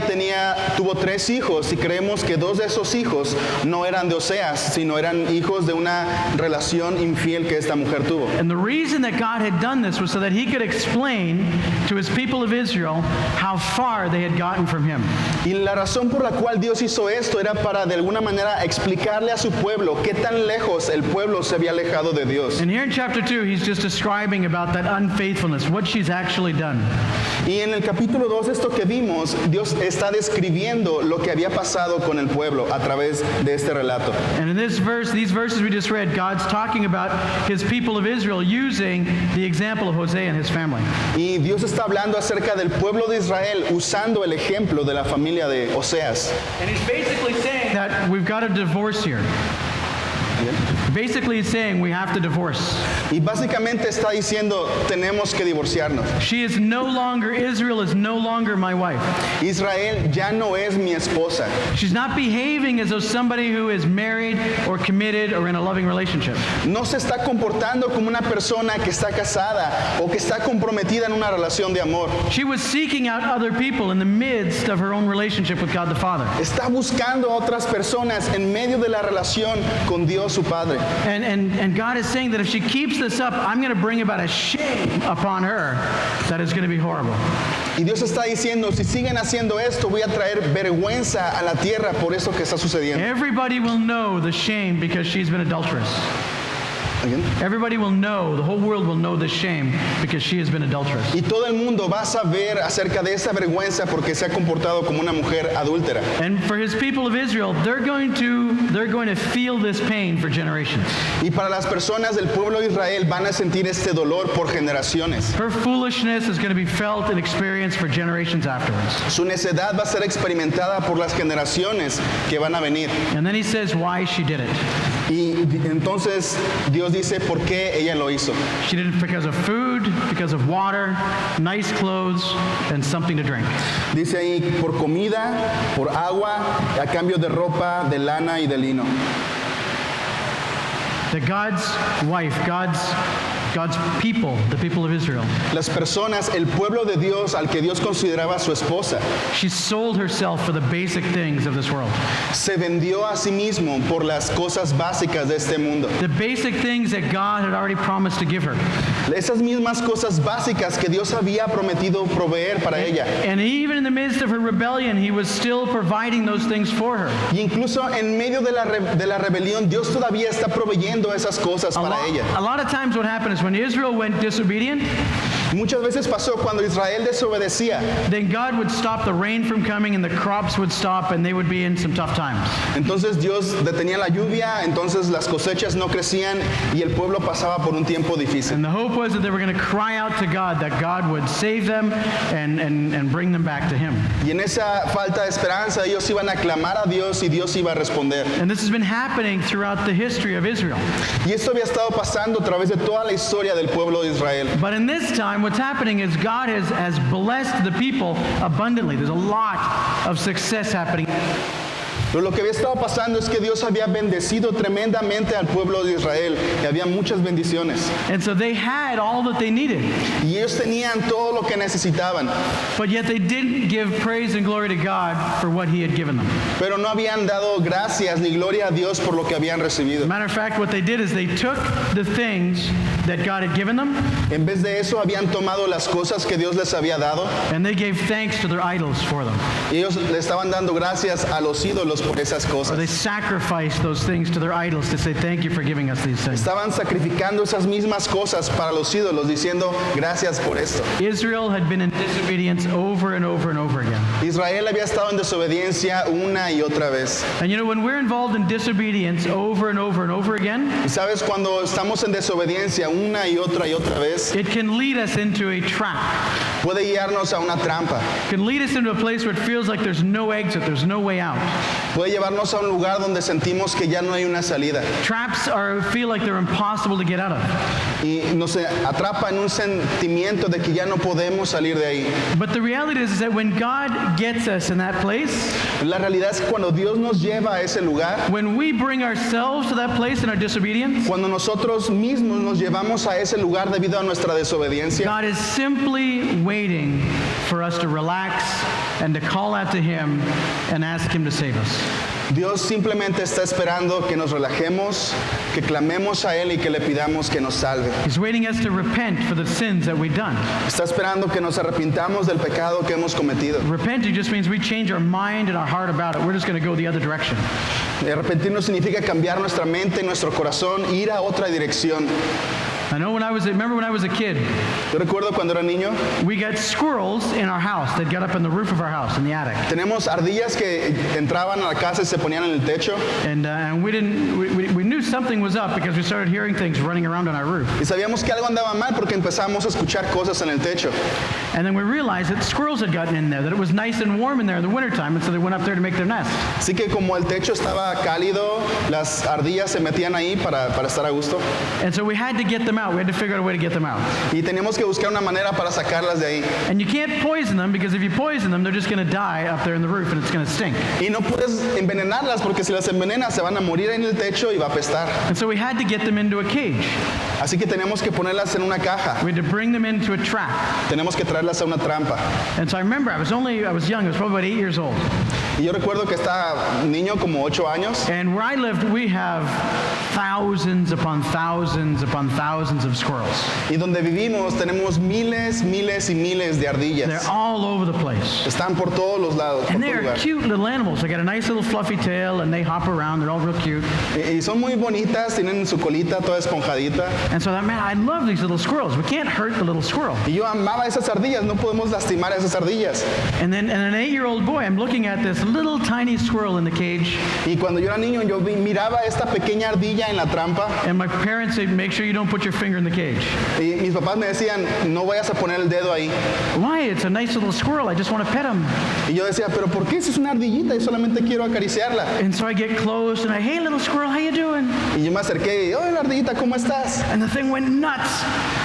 tuvo 3 hijos, y creemos que 2 de esos hijos no eran de Oseas, sino eran hijos de una relación infiel que esta mujer tuvo. And the reason that God had done this was so that he could explain to his people of Israel how far they had gotten from him. Y la razón por la cual Dios hizo esto era para de alguna manera explicarle a su pueblo qué tan lejos el pueblo se había alejado de Dios. And here in chapter 2, he's just describing about that unfaithfulness, what she's actually done. Y en el capítulo 2, esto que vimos, Dios está describiendo lo que había pasado con el pueblo a través de este relato. And in these verses we just read, God's talking about his people of Israel using the example of Hosea and his family. Y Dios está hablando acerca del pueblo de Israel usando el ejemplo de la familia de Oseas. And he's basically saying that we've got a divorce here. Basically, he's saying we have to divorce. Y básicamente está diciendo, tenemos que divorciarnos. Israel is no longer my wife. Israel ya no es mi esposa. She's not behaving as though somebody who is married or committed or in a loving relationship. No se está comportando como una persona que está casada o que está comprometida en una relación de amor. She was seeking out other people in the midst of her own relationship with God the Father. Está buscando a otras personas en medio de la relación con Dios su Padre. And God is saying that if she keeps this up, I'm going to bring about a shame upon her that is going to be horrible. Y Dios está diciendo, si siguen haciendo esto, voy a traer vergüenza a la tierra por eso que está sucediendo. Everybody will know the shame because she's been adulterous. Again. Everybody will know, the whole world will know the shame because she has been adulterous. Y todo el mundo va a saber acerca de esa vergüenza porque se ha comportado como una mujer adúltera. And for his people of Israel, they're going to feel this pain for generations. Y para las personas del pueblo de Israel van a sentir este dolor por generaciones. Her foolishness is going to be felt and experienced for generations afterwards. Su necedad va a ser experimentada por las generaciones que van a venir. And then he says why she did it. Y entonces Dios dice por qué ella lo hizo. She did it because of food, because of water, nice clothes, and something to drink. Dice ahí por comida, por agua, a cambio de ropa, de lana y de lino. That God's wife, God's God's people, the people of Israel. Las personas, el pueblo de Dios al que Dios consideraba su esposa, She sold herself for the basic things of this world. se vendió a sí mismo por las cosas básicas de este mundo. The basic things that God had already promised to give her. Esas mismas cosas básicas que Dios había prometido proveer para ella. And even in the midst of her rebellion, he was still providing those things for her. Y incluso en medio de la rebelión, Dios todavía está proveyendo esas cosas para ella. A lot of times what happened is when Israel went disobedient, Muchas veces pasó cuando Israel desobedecía. then God would stop the rain from coming and the crops would stop and they would be in some tough times. Entonces Dios detenía la lluvia, entonces las cosechas no crecían y el pueblo pasaba por un tiempo difícil. And the hope was that they were going to cry out to God, that God would save them and bring them back to him. Y en esa falta de esperanza ellos iban a clamar a Dios y Dios iba a responder. And this has been happening throughout the history of Israel. Y esto había estado pasando a través de toda la historia del pueblo de Israel. But in this time, what's happening is God has blessed the people abundantly. There's a lot of success happening. Pero lo que había estado pasando es que Dios había bendecido tremendamente al pueblo de Israel y había muchas bendiciones. And so they had all that they needed. Y ellos tenían todo lo que necesitaban, But yet they didn't give praise and glory to God for what he had given them. pero no habían dado gracias ni gloria a Dios por lo que habían recibido. Matter of fact, what they did is they took the things that God had given them En vez de eso habían tomado las cosas que Dios les había dado and they gave thanks to their idols for them. y ellos le estaban dando gracias a los ídolos por esas Or they cosas. sacrificed those things to their idols to say, thank you for giving us these things. Estaban sacrificando esas mismas cosas para los ídolos diciendo gracias por esto. Israel had been in disobedience over and over and over again. Israel había estado en desobediencia una y otra vez. And you know, when we're involved in disobedience over and over and over again, Y sabes, cuando estamos en desobediencia una y otra vez, it can lead us into a trap. puede guiarnos a una trampa. It can lead us into a place where it feels like there's no exit, there's no way out. Puede llevarnos a un lugar donde sentimos que ya no hay una salida. Traps feel like they're impossible to get out of. Y nos atrapa en un sentimiento de que ya no podemos salir de ahí. But the reality is that when God gets us in that place, La realidad es que cuando Dios nos lleva a ese lugar, when we bring ourselves to that place in our disobedience, cuando nosotros mismos nos llevamos a ese lugar debido a nuestra desobediencia, God is simply waiting for us to relax and to call out to Him and ask Him to save us. Dios simplemente está esperando que nos relajemos, que clamemos a Él y que le pidamos que nos salve. He's waiting us to repent for the sins that we've done. Está esperando que nos arrepintamos del pecado que hemos cometido. Repenting just means we change our mind and our heart about it. We're just going to go the other direction. Arrepentirnos significa cambiar nuestra mente y nuestro corazón, ir a otra dirección. I know remember when I was a kid, Yo recuerdo cuando era niño, we got squirrels in our house that got up in the roof of our house in the attic. tenemos ardillas que entraban a la casa y se ponían en el techo. And we knew something was up because we started hearing things running around on our roof. Y sabíamos que algo andaba mal porque empezamos a escuchar cosas en el techo. And then we realized that squirrels had gotten in there, that it was nice and warm in there in the wintertime, and so they went up there to make their nest. Así que como el techo estaba cálido, las ardillas se metían ahí para estar a gusto. And so we had to get them out. We had to figure out a way to get them out. Y teníamos que buscar una manera para sacarlas de ahí. And you can't poison them because if you poison them, they're just going to die up there in the roof and it's going to stink. Y no puedes envenenarlas porque si las envenenas se van a morir en el techo y va a apestar. And so we had to get them into a cage. Así que tenemos que ponerlas en una caja. We had to bring them into a trap. Tenemos que traerlas a una trampa. And so I remember I was young. I was probably about 8 years old. Y yo recuerdo que estaba niño, como 8 años. And where I lived, we have thousands upon thousands upon thousands of squirrels. Y donde vivimos tenemos miles, miles y miles de ardillas. They're all over the place. Están por todos los lados, por And todo they're lugar. cute little animals. They got a nice little fluffy tail and they hop around. They're all real cute. Y son muy bonitas, tienen su colita toda esponjadita. And so man, I love these little squirrels. We can't hurt the little squirrel. Y yo amaba esas ardillas, no podemos lastimar a esas ardillas. And then an 8-year-old boy, I'm looking at this little tiny squirrel in the cage. Y cuando yo era niño, yo miraba esta pequeña ardilla en la trampa. And my parents say, make sure you don't put your finger in the cage. Y mis papás me decían, no vayas a poner el dedo ahí. Why? It's a nice little squirrel. I just want to pet him. Y yo decía, pero ¿por qué? Si es una ardillita y solamente quiero acariciarla. And so I get close and hey, little squirrel, how you doing? Y yo me acerqué y, hola ardillita, ¿cómo estás? And the thing went nuts.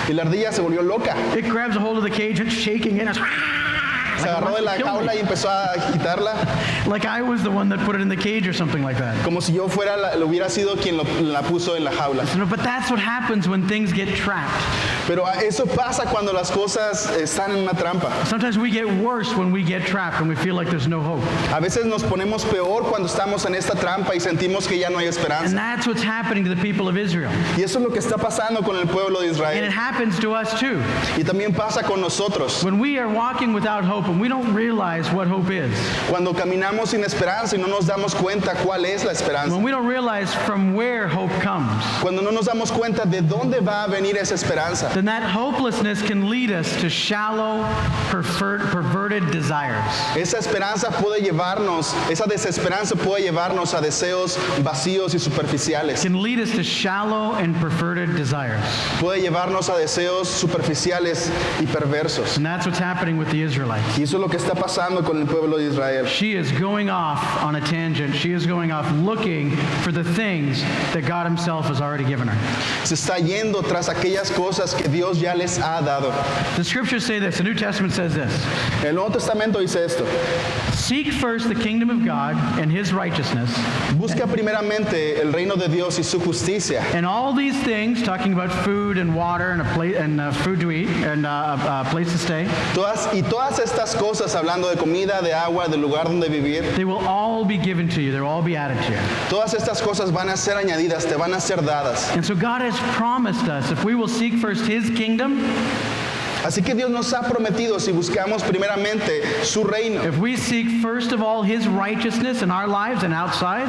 Y la ardilla se volvió loca. It grabs a hold of the cage, it's shaking it. Se agarró de la jaula y empezó a quitarla, Like I was the one that put it in the cage or something like that. como si yo fuera lo hubiera sido quien la puso en la jaula. No, but that's what happens when things get trapped. Pero eso pasa cuando las cosas están en una trampa. Sometimes we get worse when we get trapped and we feel like there's no hope. A veces nos ponemos peor cuando estamos en esta trampa y sentimos que ya no hay And esperanza. that's what's happening to the people of Israel. Y eso es lo que está pasando con el pueblo de And it Israel. happens to us too. Y también pasa con nosotros. When we are walking without hope and we don't realize what hope is, Cuando caminamos sin esperanza y no nos damos cuenta cuál es la esperanza. when we don't realize from where hope comes, Cuando no nos damos cuenta de dónde va a venir esa esperanza. then that hopelessness can lead us to shallow, perverted desires. Esa esperanza puede llevarnos, esa desesperanza puede llevarnos a deseos vacíos y superficiales. Can lead us to shallow and perverted desires. Puede llevarnos a deseos superficiales y perversos. And that's what's happening with the Israelites. Y eso es lo que está pasando con el pueblo de Israel. She is going off on a tangent. She is going off looking for the things that God himself has already given her. Se está yendo tras aquellas cosas que Dios ya les ha dado. The scriptures say this. The New Testament says this. El Nuevo Testamento dice esto. Seek first the kingdom of God and his righteousness, Busca primeramente el reino de Dios y su justicia. and all these things, talking about food and water and food to eat and a place to stay, Todas estas cosas, hablando de comida, de agua, del lugar donde vivir, they will all be given to you. They will all be added to you. todas estas cosas van a ser añadidas, te van a ser dadas. And so God has promised us, if we will seek first his kingdom, Así que Dios nos ha prometido, si buscamos primeramente su reino, if we seek first of all his righteousness in our lives and outside,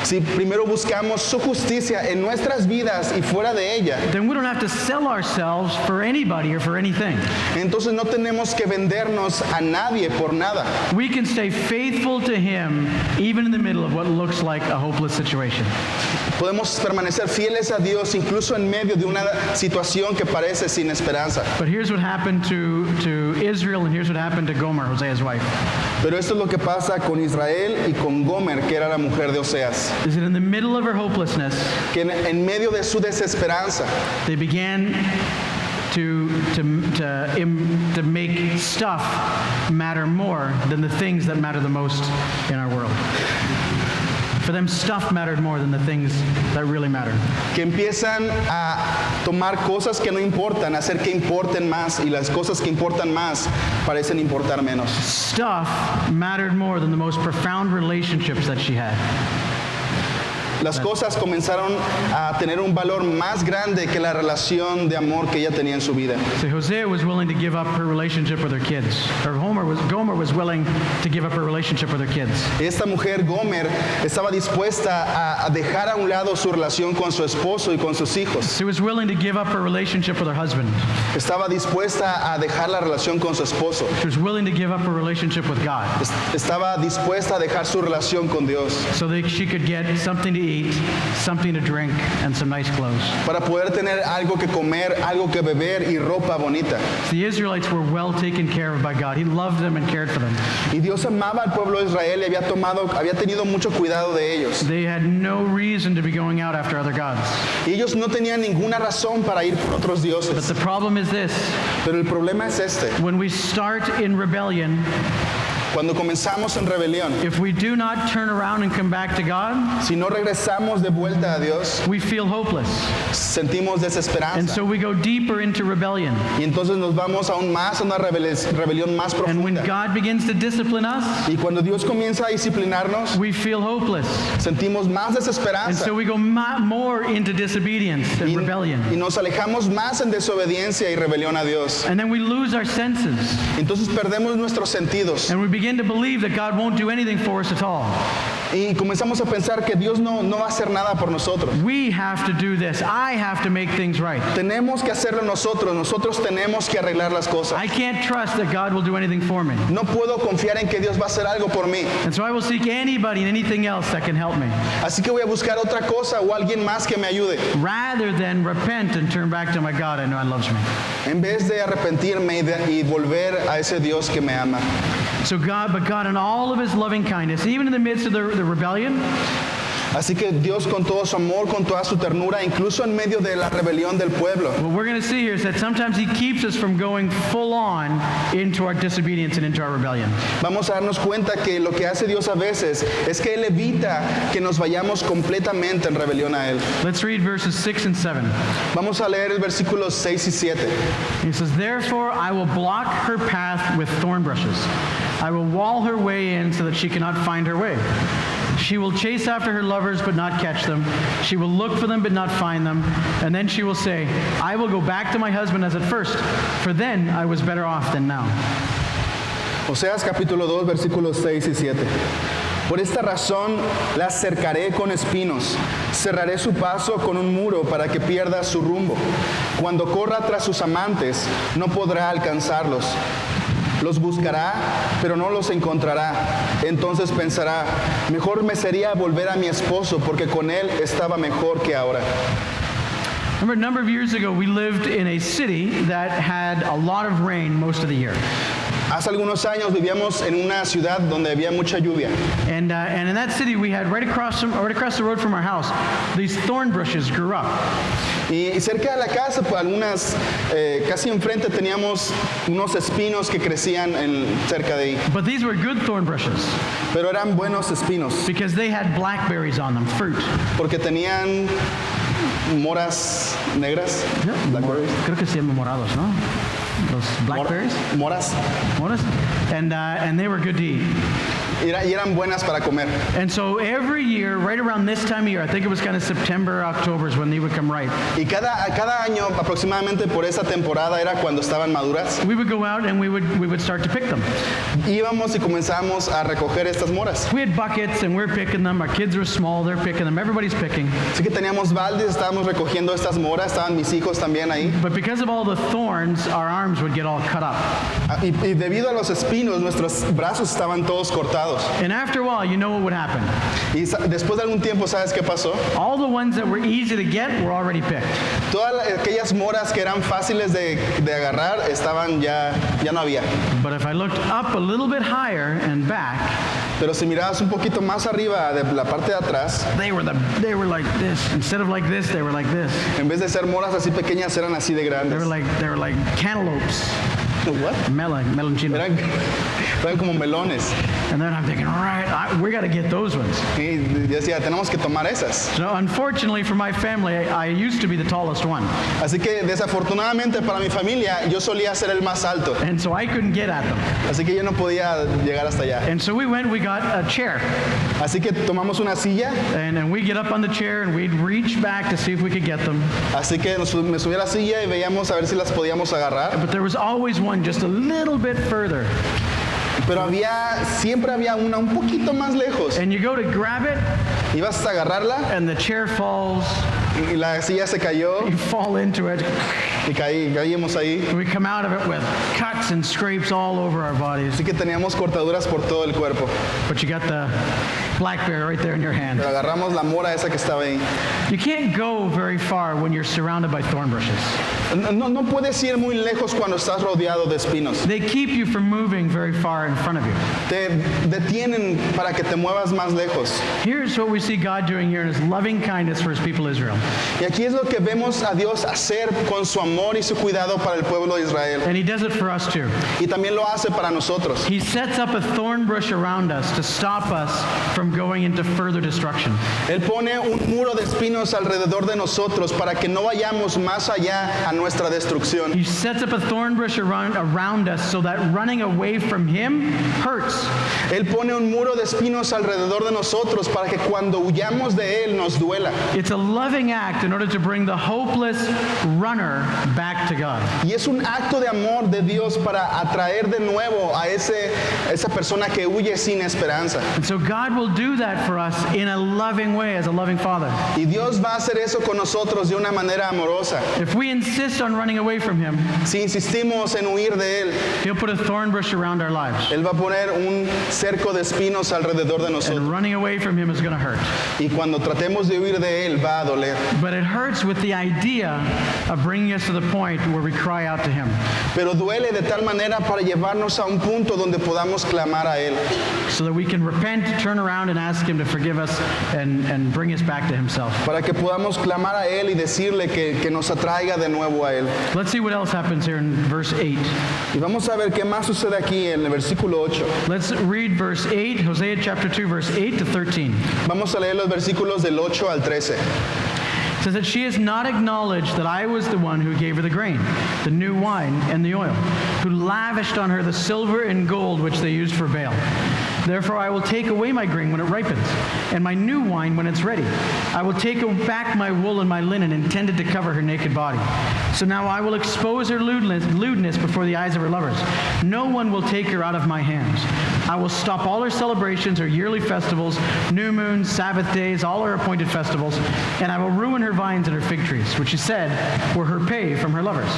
si primero buscamos su justicia en nuestras vidas y fuera de ella, then we don't have to sell ourselves for anybody or for anything. entonces no tenemos que vendernos a nadie por nada. We can stay faithful to him even in the middle of what looks like a hopeless situation. Podemos permanecer fieles a Dios incluso en medio de una situación que parece sin esperanza. But here's what happened to Israel, and here's what happened to Gomer, Hosea's wife. Pero esto es lo que pasa con Israel y con Gomer, que era la mujer de Oseas, Is that in the middle of her hopelessness, que en medio de su desesperanza they began to make stuff matter more than the things that matter the most in our world. For them, stuff mattered more than the things that really matter. que empiezan a tomar cosas que no importan, a hacer que importen más, y las cosas que importan más parecen importar menos. Stuff mattered more than the most profound relationships that she had. Las cosas comenzaron a tener un valor más grande que la relación de amor que ella tenía en su vida. So Hosea was willing to give up her relationship with her kids. Or Gomer was willing to give up her relationship with her kids. Esta mujer, Gomer, estaba dispuesta a dejar a un lado su relación con su esposo y con sus hijos. She was willing to give up her relationship with her husband. Estaba dispuesta a dejar la relación con su esposo. She was willing to give up her relationship with God Estaba dispuesta a dejar su relación con Dios so that she could get something to eat, something to drink, and some nice clothes. para poder tener algo que comer, algo que beber y ropa bonita. The Israelites were well taken care of by God. He loved them and cared for them. Y Dios amaba al pueblo de Israel y había tenido mucho cuidado de ellos. They had no reason to be going out after other gods. Y ellos no tenían ninguna razón para ir por otros But dioses. the problem is this: Pero el problema es este. when we start in rebellion, Cuando comenzamos en rebelión, if we do not turn around and come back to God, si no regresamos de vuelta a Dios, we feel hopeless. sentimos And desesperanza. so we go deeper into rebellion. Y entonces nos vamos aún más a una rebelión más And when profunda. God begins to discipline us, Y cuando Dios comienza a disciplinarnos, we feel hopeless. sentimos más And desesperanza. so we go more into disobedience and rebellion. Y nos alejamos más en desobediencia y rebelión a Dios. And then we lose our senses. Entonces perdemos nuestros sentidos And we begin to believe that God won't do anything for us at all. y comenzamos a pensar que Dios no va a hacer nada por nosotros. We have to do this. I have to make things right. Tenemos que hacerlo nosotros tenemos que arreglar las cosas. I can't trust that God will do anything for me. No puedo confiar en que Dios va a hacer algo por mí. And so I will seek anybody and anything else that can help me, Así que voy a buscar otra cosa o alguien más que me ayude. rather than repent and turn back to my God I know and loves me. En vez de arrepentirme y volver a ese Dios que me ama. So God in all of his loving kindness, even in the midst of the rebellion, Así que Dios con todo su amor, con toda su ternura, incluso en medio de la rebelión del pueblo, What we're going to see here is that sometimes he keeps us from going full on into our disobedience and into our rebellion. vamos a darnos cuenta que lo que hace Dios a veces es que Él evita que nos vayamos completamente en rebelión a Él. Let's read verses 6 and 7. Vamos a leer el versículo 6 y 7. He says, "Therefore I will block her path with thorn bushes. I will wall her way in so that she cannot find her way. She will chase after her lovers but not catch them. She will look for them but not find them. And then she will say, I will go back to my husband as at first, for then I was better off than now." Oseas capítulo 2, versículos 6 y 7. Por esta razón la cercaré con espinos, cerraré su paso con un muro para que pierda su rumbo. Cuando corra tras sus amantes, no podrá alcanzarlos. Los buscará, pero no los encontrará. Entonces pensará, mejor me sería volver a mi esposo, porque con él estaba mejor que ahora. Remember, a number of years ago, we lived in a city that had a lot of rain most of the year. Hace algunos años vivíamos en una ciudad donde había mucha lluvia. And in that city, we had right across the road from our house, these thorn bushes grew up. Y cerca de la casa, pues algunas, casi enfrente teníamos unos espinos que crecían cerca de ahí. But these were good thorn bushes Pero eran buenos espinos, because they had blackberries on them, fruit. porque tenían moras negras. Blackberries. Creo que se llaman morados, ¿no? Los blackberries. Moras. Moras. And they were good to eat. Y eran buenas para comer. And so every year, right around this time of year, I think it was kind of September, October is when they would come ripe. Y cada año, aproximadamente por esa temporada, era cuando estaban maduras. We would go out and we would start to pick them. Íbamos y comenzamos a recoger estas moras. We had buckets and we're picking them. Our kids were small, they're picking them. Everybody's picking. Así que teníamos baldes, estábamos recogiendo estas moras, estaban mis hijos también ahí. But because of all the thorns, our arms would get all cut up. Y debido a los espinos, nuestros brazos estaban todos cortados. And after a while, you know what would happen. Y después de algún tiempo, ¿sabes qué pasó? All the ones that were easy to get were already picked. Todas aquellas moras que eran fáciles de agarrar, estaban ya no había. But if I looked up a little bit higher and back, Pero si mirabas un poquito más arriba de la parte de atrás, they were like this. Instead of like this, they were like this. en vez de ser moras así pequeñas, eran así de They grandes. were like cantaloupes. What? Melon chino. Eran como melones. And then I'm thinking, all right, we got to get those ones. Y decía, tenemos que tomar esas. So unfortunately for my family, I used to be the tallest one. Así que desafortunadamente para mi familia, yo solía ser el más alto. And so I couldn't get at them. Así que yo no podía llegar hasta allá. And so we got a chair. Así que tomamos una silla. And we get up on the chair and we'd reach back to see if we could get them. Así que me subí a la silla y veíamos a ver si las podíamos agarrar. But there was always one just a little bit further. Pero siempre había una un poquito más lejos. And you go to grab it, Ibas a agarrarla and the chair falls. y la silla se cayó You fall into it. y caímos ahí. We come out of it with cuts and scrapes all over our bodies. Así que teníamos cortaduras por todo el cuerpo. But you got the blackberry right there in your hand. Pero agarramos la mora esa que estaba ahí. You can't go very far when you're surrounded by thorn bushes. No puedes ir muy lejos cuando estás rodeado de espinos. They keep you from moving very far in front of you. Te detienen para que te muevas más lejos. Here's what we see God doing here in his loving kindness for his people Israel. Y aquí es lo que vemos a Dios hacer con su amor y su cuidado para el pueblo de Israel. And he does it for us too. Y también lo hace para nosotros. He sets up a thorn bush around us to stop us from going into further destruction. Él pone un muro de espinos alrededor de nosotros para que no vayamos más allá a nuestra destrucción. He sets up a thorn bush around us so that running away from him hurts. Él pone un muro de espinos alrededor de nosotros para que cuando huyamos de Él nos duela. It's a loving act in order to bring the hopeless runner back to God. Y es un acto de amor de Dios para atraer de nuevo a esa persona que huye sin esperanza. And so God will do that for us in a loving way as a loving father. Y Dios va a hacer eso con nosotros de una manera amorosa. If we insist on running away from him, Si insistimos en huir de Él, he'll put a thorn bush around our lives. Él va a poner un cerco de espinos alrededor de And nosotros. running away from him is going to hurt. Y cuando tratemos de huir de Él, va a doler. But it hurts with the idea of bringing us to the point where we cry out to him Pero duele de tal manera para llevarnos a un punto donde podamos clamar a Él. so that we can repent, turn around, around and ask him to forgive us and bring us back to himself. para que podamos clamar a Él y decirle que nos atraiga de nuevo a Él. Let's see what else happens here in verse 8. Y vamos a ver qué más sucede aquí en el versículo 8. Let's read verse 8, Hosea chapter 2, verse 8 to 13. Vamos a leer los versículos del 8 al 13. It says that she has not acknowledged that I was the one who gave her the grain, the new wine, and the oil, who lavished on her the silver and gold which they used for Baal. Therefore I will take away my grain when it ripens, and my new wine when it's ready. I will take back my wool and my linen intended to cover her naked body. So now I will expose her lewdness before the eyes of her lovers. No one will take her out of my hands. I will stop all her celebrations, her yearly festivals, new moons, Sabbath days, all her appointed festivals, and I will ruin her vines and her fig trees, which she said were her pay from her lovers.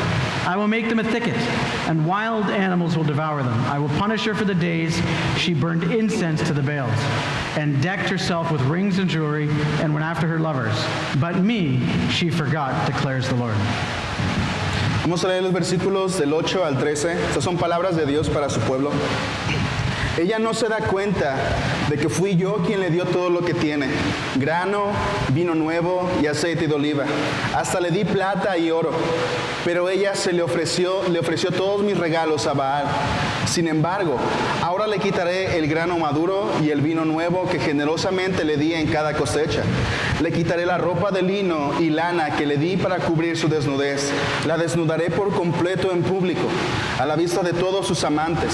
I will make them a thicket, and wild animals will devour them. I will punish her for the days she burned incense to the Baals, and decked herself with rings and jewelry, and went after her lovers. But me she forgot, declares the Lord. Vamos a leer los versículos del 8 al 13. Estas son palabras de Dios para su pueblo. Ella no se da cuenta de que fui yo quien le dio todo lo que tiene, grano, vino nuevo y aceite de oliva. Hasta le di plata y oro, pero ella le ofreció todos mis regalos a Baal. Sin embargo, ahora le quitaré el grano maduro y el vino nuevo que generosamente le di en cada cosecha. Le quitaré la ropa de lino y lana que le di para cubrir su desnudez. La desnudaré por completo en público, a la vista de todos sus amantes.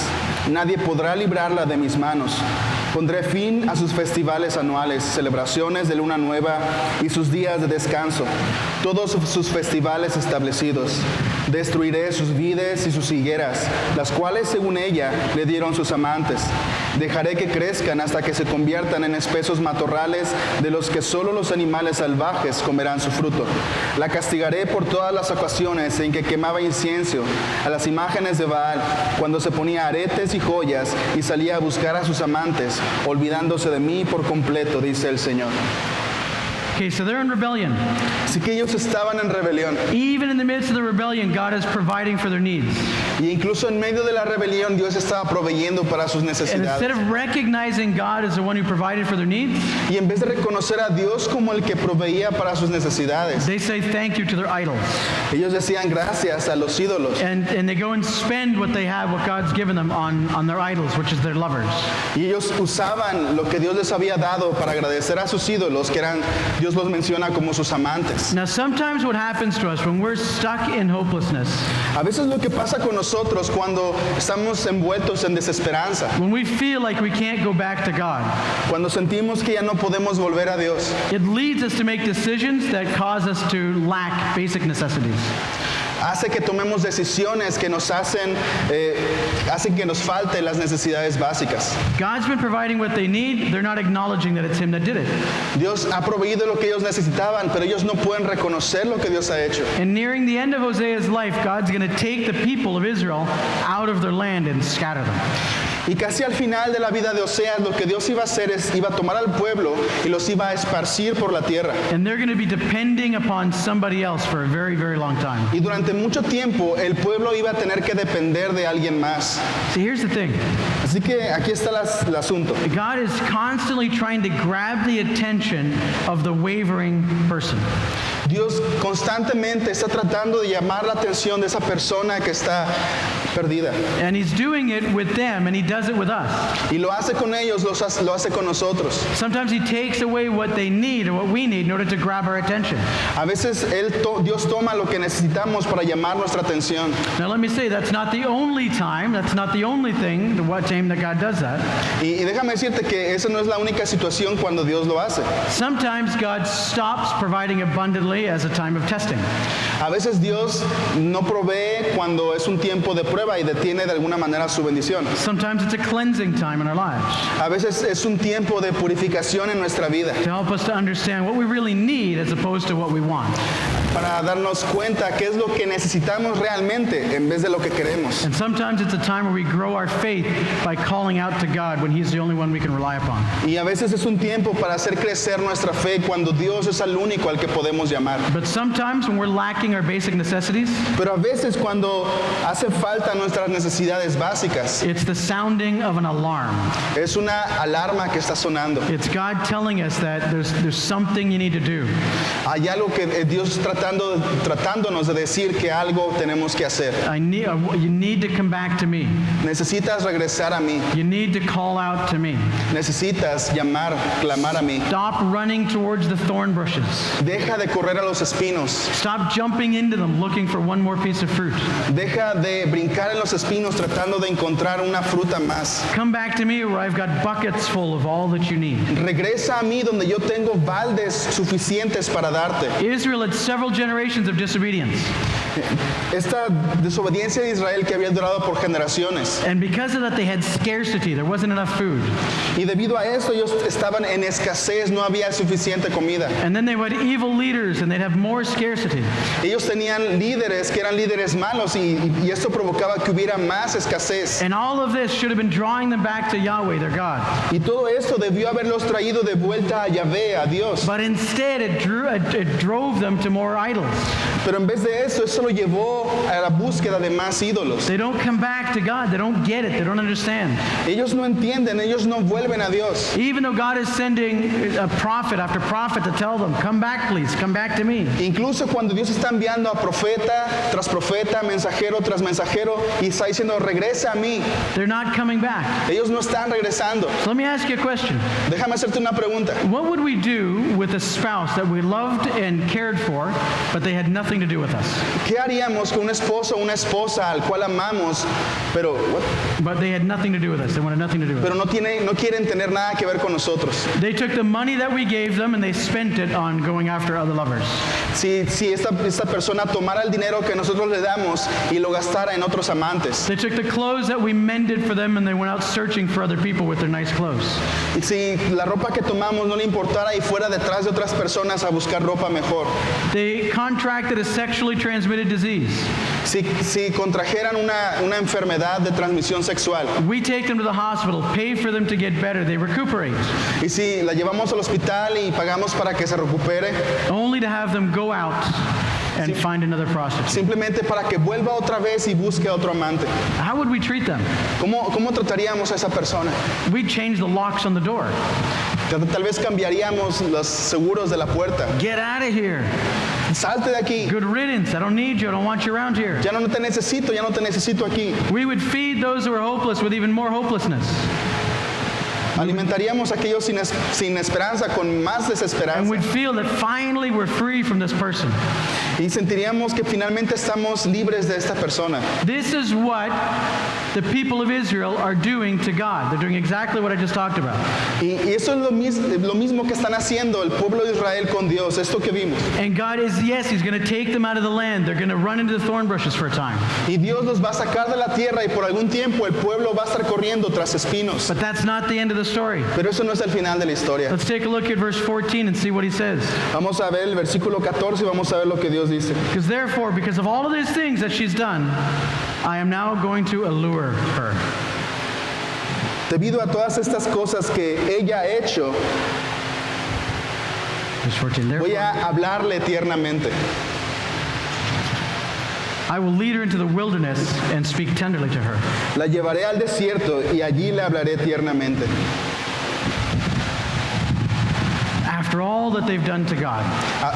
Nadie podrá librarla de mis manos. Pondré fin a sus festivales anuales, celebraciones de luna nueva y sus días de descanso, todos sus festivales establecidos. Destruiré sus vides y sus higueras, las cuales según ella le dieron sus amantes. Dejaré que crezcan hasta que se conviertan en espesos matorrales de los que solo los animales salvajes comerán su fruto. La castigaré por todas las ocasiones en que quemaba incienso a las imágenes de Baal, cuando se ponía aretes y joyas y salía a buscar a sus amantes, olvidándose de mí por completo, dice el Señor. Okay, so they're in rebellion. Así que ellos estaban en rebelión. Even in the midst of the rebellion, God is providing for their needs. Y incluso en medio de la rebelión, Dios estaba proveyendo para sus And necesidades. instead of recognizing God as the one who provided for their needs, Y en vez de reconocer a Dios como el que proveía para sus necesidades, they say thank you to their idols. ellos decían gracias a los ídolos. And they go and spend what they have, what God's given them on their idols, which is their lovers. Y ellos usaban lo que Dios les había dado para agradecer a sus ídolos, que eran, Dios los menciona como sus amantes. Now, sometimes what happens to us when we're stuck in hopelessness, A veces lo que pasa con nosotros cuando estamos envueltos en desesperanza, when we feel like we can't go back to God, cuando sentimos que ya no podemos volver a Dios, it leads us to make decisions that cause us to lack basic necessities. hace que tomemos decisiones que nos hacen que nos falten las necesidades básicas. God's been providing what they need. They're not acknowledging that it's Him that did it. Dios ha proveído lo que ellos necesitaban, pero ellos no pueden reconocer lo que Dios ha hecho. And nearing the end of Hosea's life, God's going to take the people of Israel out of their land and scatter them. Y casi al final de la vida de Oseas, lo que Dios iba a hacer es, iba a tomar al pueblo y los iba a esparcir por la tierra. And they're going to be depending upon somebody else for a very, very long time. Y durante mucho tiempo el pueblo iba a tener que depender de alguien más. See, here's the thing. Así que aquí está el asunto. God is constantly trying to grab the attention of the wavering person. Dios constantemente está tratando de llamar la atención de esa persona que está perdida. And He's doing it with them, and He does it with us. Y lo hace con ellos, lo hace con nosotros. Sometimes He takes away what they need or what we need in order to grab our attention. A veces Dios toma lo que necesitamos para llamar nuestra atención. Now let me say, that's not the only time, that's not the only thing, what time that God does that. Y déjame decirte que esa no es la única situación cuando Dios lo hace. Sometimes God stops providing abundantly as a time of testing. A veces Dios no provee cuando es un tiempo de prueba y detiene de alguna manera su bendición. Sometimes it's a cleansing time in our lives A veces es un tiempo de purificación en nuestra vida to help us to understand what we really need as opposed to what we want. para darnos cuenta qué es lo que necesitamos realmente en vez de lo que queremos. And sometimes it's a time where we grow our faith by calling out to God when He's the only one we can rely upon. Y a veces es un tiempo para hacer crecer nuestra fe cuando Dios es el único al que podemos llamar. But sometimes when we're lacking lacking our basic necessities, pero a veces cuando hace falta nuestras necesidades básicas, it's the sounding of an alarm. es una alarma que está sonando. It's God telling us that there's something you need to do. Hay algo que Dios tratándonos de decir que algo tenemos que hacer. You need to come back to me. Necesitas regresar a mí. You need to call out to me. Necesitas clamar a mí. Stop running towards the thorn bushes. Deja de correr a los espinos. Stop jumping into them looking for one more piece of fruit. Deja de brincar en los espinos tratando de encontrar una fruta más. Come back to me where I've got buckets full of all that you need. Regresa a mí donde yo tengo baldes suficientes para darte. Israel had several generations of disobedience. Esta desobediencia de Israel que había durado por generaciones. And because of that, they had scarcity. There wasn't enough food. Y debido a esto, ellos estaban en escasez, no había suficiente comida. And then they had evil leaders, and they'd have more scarcity. Ellos tenían líderes que eran líderes malos y esto provocaba que hubiera más escasez. And all of this should have been drawing them back to Yahweh, their God. Y todo esto debió haberlos traído de vuelta a Yahvé, a Dios. But instead, it drove them to more idols. Pero en vez de eso lo llevó a la búsqueda de más ídolos. They don't come back to God. They don't get it. They don't understand. Ellos no entienden, ellos no vuelven a Dios. Even though God is sending a prophet after prophet to tell them, come back, please, come back to me. Incluso cuando Dios está enviando a profeta tras profeta, mensajero tras mensajero, y está diciendo, regresa a mí. They're not coming back. Ellos no están regresando. So let me ask you a question. Déjame hacerte una pregunta. What would we do with a spouse that we loved and cared for, but they had nothing to do with us? ¿Qué haríamos con un esposo o una esposa al cual amamos, pero But they had nothing to do with us. They wanted nothing to do with us. no quieren tener nada que ver con nosotros? They took the money that we gave them and they spent it on going after other lovers. Si esta persona tomara el dinero que nosotros le damos y lo gastara en otros amantes. They took the clothes that we mended for them and they went out searching for other people with their nice clothes. Y si la ropa que tomamos no le importara y fuera detrás de otras personas a buscar ropa mejor. They contracted a sexually transmitted disease. Si contrajeran una enfermedad de transmisión sexual. We take them to the hospital, pay for them to get better. They recuperate. Y si la llevamos al hospital y pagamos para que se recupere. Only to have them go out and find another prostitute. Simplemente para que vuelva otra vez y busque a otro amante. How would we treat them? ¿Cómo trataríamos a esa persona? We'd change the locks on the door. Tal vez cambiaríamos los seguros de la puerta. Get out of here. Salte de aquí. Good riddance. I don't need you. I don't want you around here. Ya no te necesito aquí. We would feed those who are hopeless with even more hopelessness. Alimentaríamos a aquellos sin esperanza con más And desesperanza. we'd feel that finally we're free from this person. Y sentiríamos que finalmente estamos libres de esta persona. This is what the people of Israel are doing to God. They're doing exactly what I just talked about. Y eso es lo mismo que están haciendo el pueblo de Israel con Dios, esto que vimos. And God is, yes, He's going to take them out of the land. They're going to run into the thorn bushes for a time. Y Dios los va a sacar de la tierra y por algún tiempo el pueblo va a estar corriendo tras espinos. But that's not the end of the story. Pero eso no es el final de la historia. Let's take a look at verse 14 and see what He says. Vamos a ver el versículo 14 y vamos a ver lo que Dios dice. Because therefore, because of all of these things that she's done, I am now going to allure her. Debido a todas estas cosas que ella ha hecho, Verse 14, voy therefore, a hablarle tiernamente. I will lead her into the wilderness and speak tenderly to her. La llevaré al desierto y allí le hablaré tiernamente. After all that they've done to God,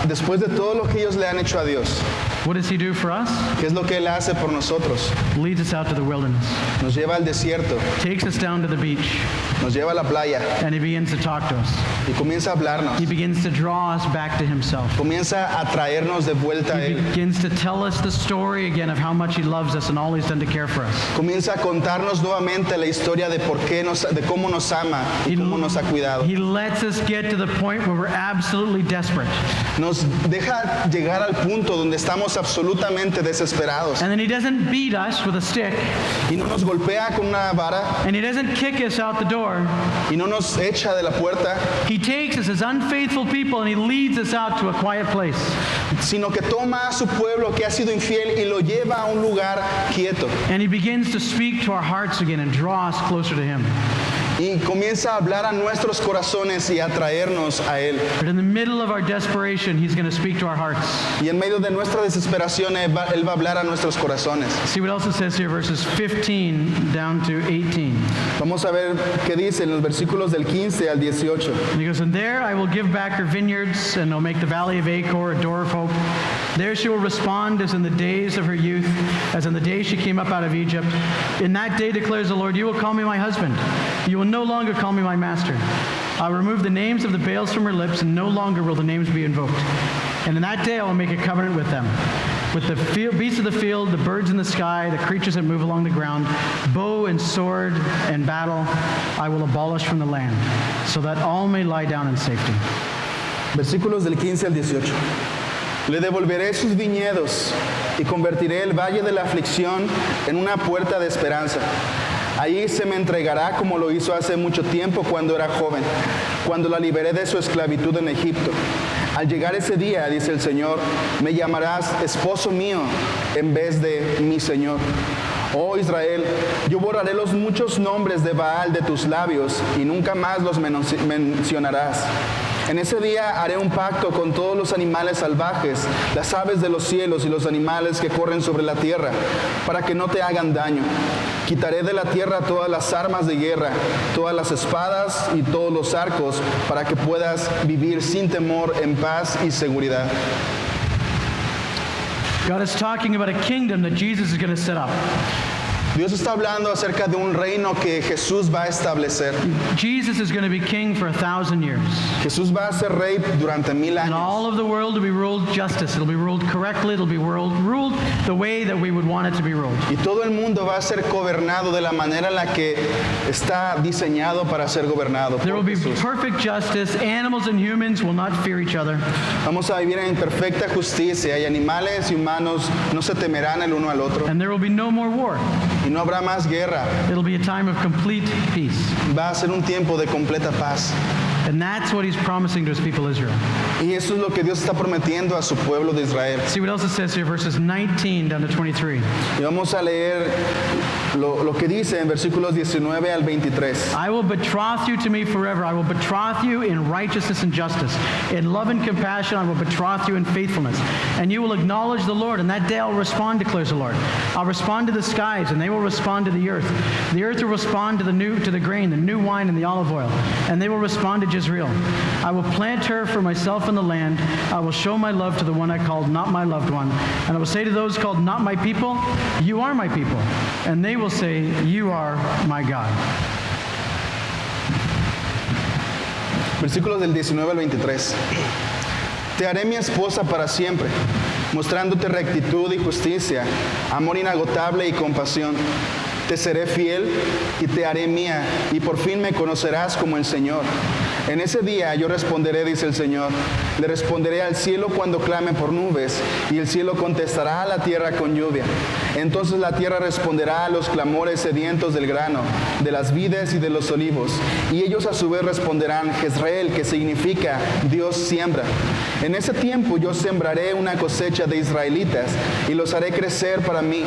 Después de todo lo que ellos le han hecho a Dios, what does He do for us? ¿qué es lo que Él hace por nosotros? Leads us out to the wilderness, Nos lleva al desierto, takes us down to the beach, nos lleva a la playa and He begins to talk to us. y comienza a hablarnos. He begins to draw us back to Himself. Comienza a traernos de vuelta a He Él. begins to tell us the story again of how much He loves us and all He's done to care for us. Comienza a contarnos nuevamente la historia de de cómo nos ama y cómo nos ha cuidado. He lets us get to the point where we're absolutely desperate. Nos deja llegar al punto donde estamos absolutamente desesperados. And then He doesn't beat us with a stick, Y no nos golpea con una vara and He doesn't kick us out the door. y no nos echa de la puerta, He takes us as unfaithful people and He leads us out to a quiet place. sino que toma a su pueblo que ha sido infiel y lo lleva a un lugar quieto. And He begins to speak to our hearts again and draw us closer to Him. y comienza a hablar a nuestros corazones y a atraernos a Él. But in the middle of our desperation, He's going to speak to our hearts. Y en medio de nuestra desesperación, Él va a hablar a nuestros corazones. See what else it says here, verses 15 down to 18. Vamos a ver qué dice en los versículos del 15 al 18. And he goes, and there I will give back her vineyards, and I'll make the valley of Achor a door of hope. There she will respond as in the days of her youth, as in the day she came up out of Egypt. In that day, declares the Lord, you will call me my husband. You will no longer call me my master. I'll remove the names of the Baals from her lips, and no longer will the names be invoked. And in that day I will make a covenant with them. With the beasts of the field, the birds in the sky, the creatures that move along the ground, bow and sword and battle, I will abolish from the land, so that all may lie down in safety. Versículos del 15 al 18. Le devolveré sus viñedos y convertiré el valle de la aflicción en una puerta de esperanza. Allí se me entregará como lo hizo hace mucho tiempo cuando era joven, cuando la liberé de su esclavitud en Egipto. Al llegar ese día, dice el Señor, me llamarás esposo mío en vez de mi Señor. Oh Israel, yo borraré los muchos nombres de Baal de tus labios y nunca más los mencionarás. En ese día haré un pacto con todos los animales salvajes, las aves de los cielos y los animales que corren sobre la tierra, para que no te hagan daño. Quitaré de la tierra todas las armas de guerra, todas las espadas y todos los arcos, para que puedas vivir sin temor, en paz y seguridad. God is talking about a kingdom that Jesus is going to set up. Dios está hablando acerca de un reino que Jesús va a establecer. Jesus is going to be king for 1,000 years. Jesús va a ser rey durante 1000 And años. all of the world will be ruled justice. It'll be ruled correctly. It'll be ruled the way that we would want it to be ruled. Y todo el mundo va a ser gobernado de la manera en la que está diseñado para ser gobernado There will por be Jesús. perfect justice. Animals and humans will not fear each other. Vamos a vivir en perfecta justicia y animales y humanos no se temerán el uno al otro. And there will be no more war. Y no habrá más guerra. It'll be a time of complete peace. Va a ser un tiempo de completa paz. And that's what he's promising to his people Israel. Y eso es lo que Dios está prometiendo a su pueblo de Israel. See what else it says here, verses 19 down to 23. Y vamos a leer lo que dice en versículos 19 al 23. I will betroth you to me forever. I will betroth you in righteousness and justice. In love and compassion, I will betroth you in faithfulness. And you will acknowledge the Lord, and that day I'll respond, declares the Lord. I'll respond to the skies, and they will respond to the earth. The earth will respond to the grain, the new wine, and the olive oil. And they will respond to Jezreel. I will plant her for myself in the land. I will show my love to the one I called not my loved one. And I will say to those called not my people, you are my people. And they will say, you are my God. Versículos del 19 al 23. Te haré mi esposa para siempre, mostrándote rectitud y justicia, amor inagotable y compasión. Te seré fiel y te haré mía, y por fin me conocerás como el Señor. En ese día yo responderé, dice el Señor. Le responderé al cielo cuando clame por nubes, y el cielo contestará a la tierra con lluvia. Entonces la tierra responderá a los clamores sedientos del grano, de las vides y de los olivos. Y ellos a su vez responderán, Jezreel, que significa Dios siembra. En ese tiempo yo sembraré una cosecha de israelitas, y los haré crecer para mí.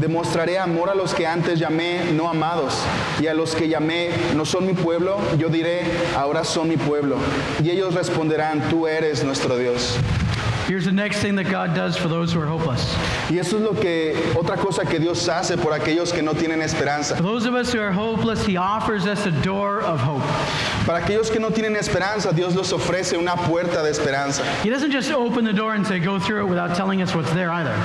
Demostraré amor a los que antes llamé no amados, y a los que llamé no son mi pueblo, yo diré, ahora son mi pueblo. Y ellos responderán, tú eres nuestro Dios. Here's the next thing that God does for those who are hopeless. Y eso es otra cosa que Dios hace por aquellos que no tienen esperanza. For those of us who are hopeless, He offers us a door of hope. Para aquellos que no tienen esperanza, Dios les ofrece una puerta de esperanza. He doesn't just open the door and say, go through it without telling us what's there either.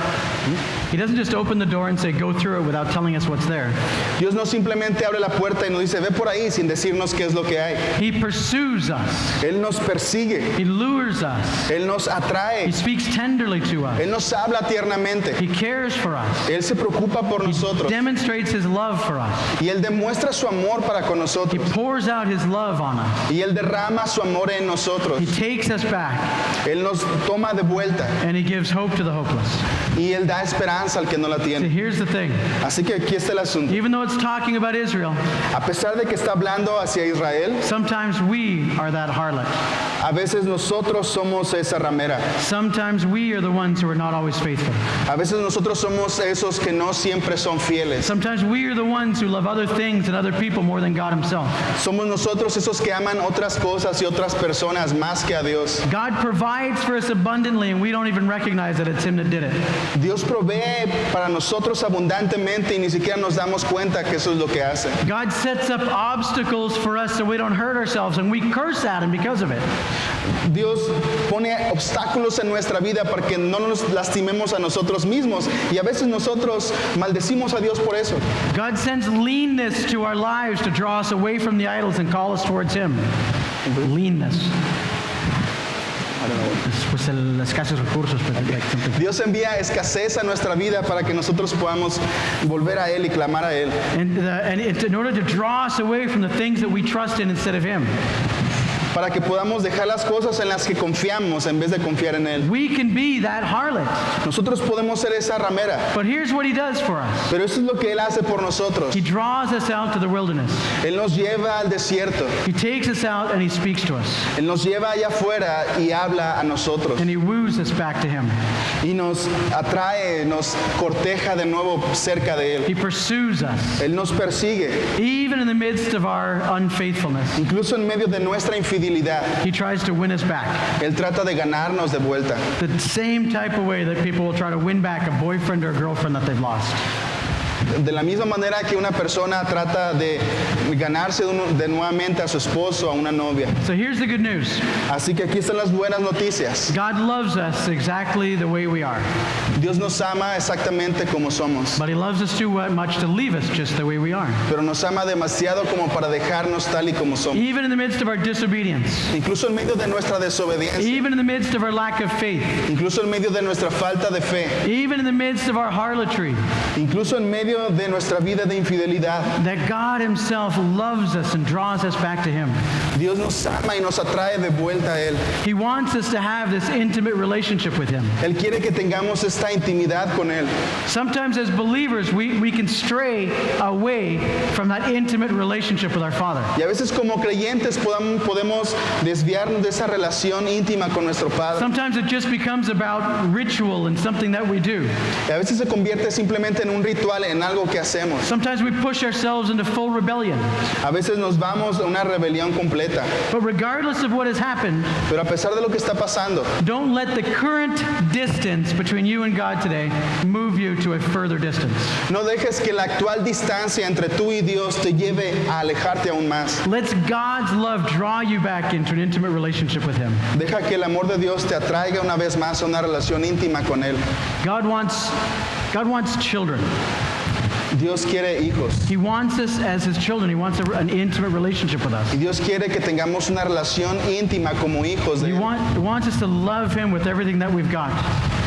He doesn't just open the door and say, go through it without telling us what's there. Dios no simplemente abre la puerta y nos dice, ve por ahí sin decirnos qué es lo que hay. He pursues us. Él nos persigue, He lures us. Él nos atrae, He speaks tenderly to us. Él nos habla tiernamente, He cares for us. Él se preocupa por nosotros Demonstrates His love for us. y Él demuestra su amor para con He nosotros. pours out His love on us. Y Él derrama su amor en nosotros. He takes us back, Él nos toma de vuelta. and He gives hope to the hopeless. Y Él da esperanza al que no la So tiene. here's the thing. Así que aquí está el asunto. Even though it's talking about Israel, A pesar de que está hablando hacia Israel, sometimes we are that harlot. a veces nosotros somos esa ramera. Sometimes we are the ones who are not always faithful. A veces nosotros somos esos que no siempre son fieles. Sometimes we are the ones who love other things and other people more than God Himself. Somos nosotros esos que aman otras cosas y otras personas más que a Dios. God provides for us abundantly, and we don't even recognize that it's Him that did it. Dios provee para nosotros abundantemente y ni siquiera nos damos cuenta que eso es lo que hace. God sets up obstacles for us so we don't hurt ourselves, and we curse at Him because of it. Dios pone obstáculos en nuestra vida para que no nos lastimemos a nosotros mismos y a veces nosotros maldecimos a Dios por eso. God sends leanness to our lives to draw us away from the idols and call us towards Him. Leanness. Pues los escasos recursos. Like something. Dios envía escasez a nuestra vida para que nosotros podamos volver a Él y clamar a Él. And it's in order to draw us away from the things that we trust in instead of Him. Para que podamos dejar las cosas en las que confiamos en vez de confiar en Él. We can be that harlot. Nosotros podemos ser esa ramera, But here's what He does for us. pero eso es lo que Él hace por nosotros. He draws us out to the wilderness. Él nos lleva al desierto, He takes us out and He speaks to us. Él nos lleva allá afuera y habla a nosotros. And He woos us back to Him. Y nos atrae, nos corteja de nuevo cerca de Él. He pursues us. Él nos persigue, Even in the midst of our unfaithfulness, incluso en medio de nuestra infidelidad. He tries to win us back. Él trata de ganarnos de vuelta. The same type of way that people will try to win back a boyfriend or a girlfriend that they've lost. De la misma manera que una persona trata de ganarse de nuevamente a su esposo, a una novia. So here's the good news. Así que aquí están las buenas noticias. God loves us exactly the way we are. Dios nos ama exactamente como somos, But He loves us too much to leave us just the way we are. pero nos ama demasiado como para dejarnos tal y como somos. Even in the midst of our disobedience, Incluso en medio de nuestra desobediencia, even in the midst of our lack of faith, incluso en medio de nuestra falta de fe, even in the midst of our harlotry, incluso en medio de nuestra vida de infidelidad, that God Himself loves us and draws us back to Him. Dios nos ama y nos atrae de vuelta a Él. He wants us to have this intimate relationship with Him. Él quiere que tengamos esta intimidad con Él. Sometimes as believers, we can stray away from that intimate relationship with our Father. Y a veces como creyentes podemos desviarnos de esa relación íntima con nuestro Padre. Sometimes it just becomes about ritual and something that we do. Y a veces se convierte simplemente en un ritual, en algo que hacemos. Sometimes we push ourselves into full rebellion. A veces nos vamos a una rebelión completa. But regardless of what has happened, Pero a pesar de lo que está pasando, don't let the current distance between you and God today move you to a further distance. no dejes que la actual distancia entre tú y Dios te lleve a alejarte aún más. Let God's love draw you back into an intimate relationship with Him. Deja que el amor de Dios te atraiga una vez más a una relación íntima con Él. God wants children. Dios quiere hijos. He wants us as His children. He wants an intimate relationship with us. Y Dios quiere que tengamos una relación íntima como hijos de He Él. wants us to love Him with everything that we've got.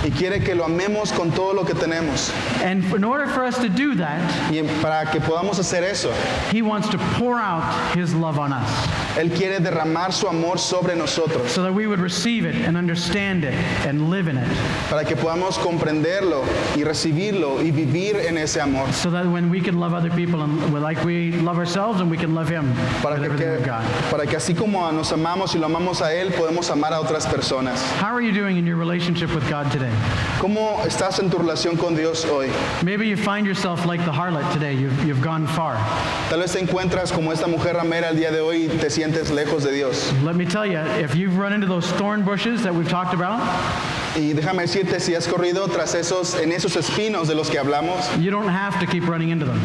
Y quiere que lo amemos con todo lo que tenemos. And in order for us to do that, Y para que podamos hacer eso, He wants to pour out His love on us Él quiere derramar su amor sobre nosotros. so that we would receive it and understand it and live in it. Para que podamos comprenderlo y recibirlo y vivir en ese amor. So that when we can love other people and like we love ourselves and we can love Him Para with que, everything we've got. para que así como nos amamos y lo amamos a Él, podemos amar a otras personas. How are you doing in your relationship with God today? ¿Cómo estás en tu relación con Dios hoy? Maybe you find yourself like the harlot today. You've gone far. Tal vez te encuentras como esta mujer ramera el día de hoy y te sientes lejos de Dios. Let me tell you, if you've run into those thorn bushes that we've talked about, Y déjame decirte, si has corrido tras en esos espinos de los que hablamos, you don't have to keep running into them.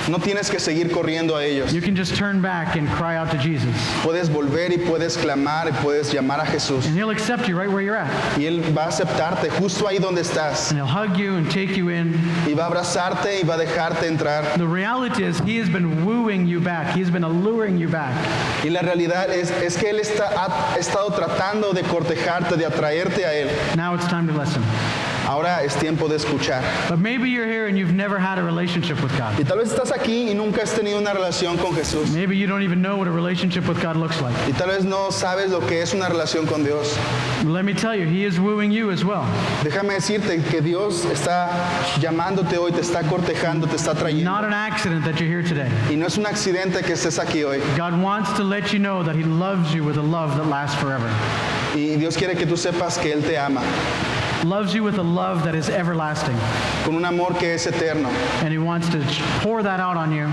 no tienes que seguir corriendo a ellos. You can just turn back and cry out to Jesus. Puedes volver y puedes clamar y puedes llamar a Jesús. And He'll accept you right where you're at. Y Él va a aceptarte justo ahí donde estás. And He'll hug you and take you in. Y va a abrazarte y va a dejarte entrar. The reality is He has been wooing you back. He's been alluring you back. Y la realidad es que Él ha estado tratando de cortejarte, de atraerte a Él. Now it's time to listen. Ahora es tiempo de escuchar. But maybe you're here and you've never had a relationship with God. Y tal vez estás aquí y nunca has tenido una relación con Jesús. Maybe you don't even know what a relationship with God looks like. Y tal vez no sabes lo que es una relación con Dios. Let me tell you, He is wooing you as well. Déjame decirte que Dios está llamándote hoy, te está cortejando, te está trayendo. Not an accident that you're here today. Y no es un accidente que estés aquí hoy. God wants to let you know that He loves you with a love that lasts forever. Y Dios quiere que tú sepas que Él te ama, Loves you with a love that is everlasting. con un amor que es eterno. And He wants to pour that out on you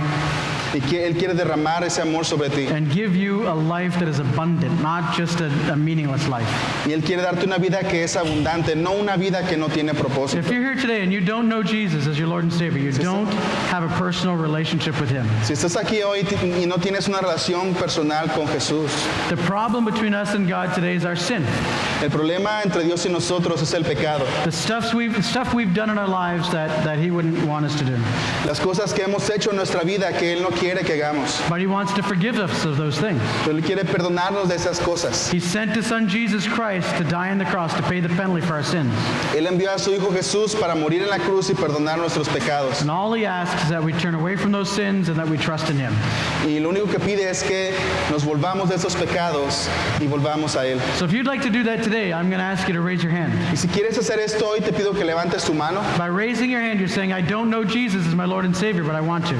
Y que Él quiere derramar ese amor sobre ti. and give you a life that is abundant, not just a meaningless life. Y Él quiere darte una vida que es abundante, no una vida que no tiene propósito. If you're here today and you don't know Jesus as your Lord and Savior, you don't have a personal relationship with Him. Si estás aquí hoy y no tienes una relación personal con Jesús, The problem between us and God today is our sin. el problema entre Dios y nosotros es el pecado. The stuff we've done in our lives that He wouldn't want us to do. Las cosas que hemos hecho en nuestra vida que Él no quiere que hagamos. But He wants to forgive us of those things. Pero Él quiere perdonarnos de esas cosas. He sent His Son Jesus Christ to die on the cross to pay the penalty for our sins. Él envió a su Hijo Jesús para morir en la cruz y perdonar nuestros pecados. And all He asks is that we turn away from those sins and that we trust in Him. Y lo único que pide es que nos volvamos de esos pecados y volvamos a Él. So if you'd like to do that today, I'm going to ask you to raise your hand. Y si quieres hacer esto hoy, te pido que levantes tu mano. By raising your hand, you're saying, I don't know Jesus as my Lord and Savior, but I want to.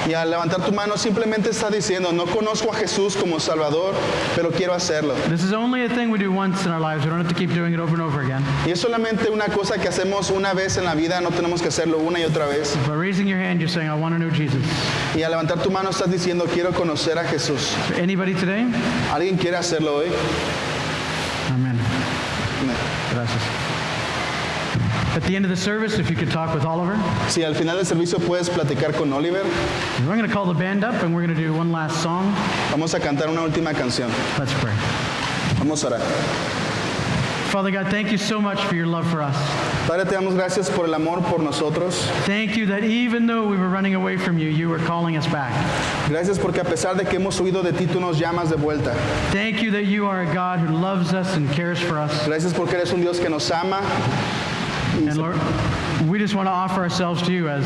Y al levantar tu mano simplemente está diciendo, no conozco a Jesús como Salvador, pero quiero hacerlo. This is only a thing we do once in our lives. We don't have to keep doing it over and over again. Y es solamente una cosa que hacemos una vez en la vida, no tenemos que hacerlo una y otra vez. By raising your hand, you're saying, I want to know Jesus. Y al levantar tu mano estás diciendo, quiero conocer a Jesús. Anybody today? ¿Alguien quiere hacerlo hoy? Amen. Gracias. At the end of the service, if you could talk with Oliver, Si al final del servicio puedes platicar con Oliver, we're going to call the band up and we're going to do one last song. vamos a cantar una última canción. Let's pray. Vamos a orar. Father God, thank you so much for your love for us. Padre, te damos gracias por el amor por nosotros. Thank you that even though we were running away from you, you were calling us back. Gracias porque a pesar de que hemos huido de ti, tú nos llamas de vuelta. Thank you that you are a God who loves us and cares for us. Gracias porque eres un Dios que nos ama. And Lord, we just want to offer ourselves to you as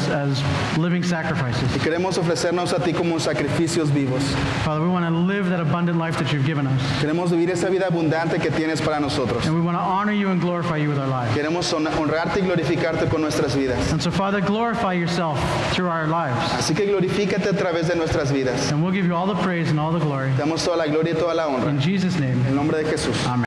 living sacrifices. Y queremos ofrecernos a ti como sacrificios vivos. Father, we want to live that abundant life that you've given us. Queremos vivir esa vida abundante que tienes para nosotros. And we want to honor you and glorify you with our lives. Queremos honrarte y glorificarte con nuestras vidas. And so, Father, glorify yourself through our lives. Así que glorifícate a través de nuestras vidas. And we'll give you all the praise and all the glory. Te damos toda la gloria y toda la honra. In Jesus' name, En el nombre de Jesús. amen.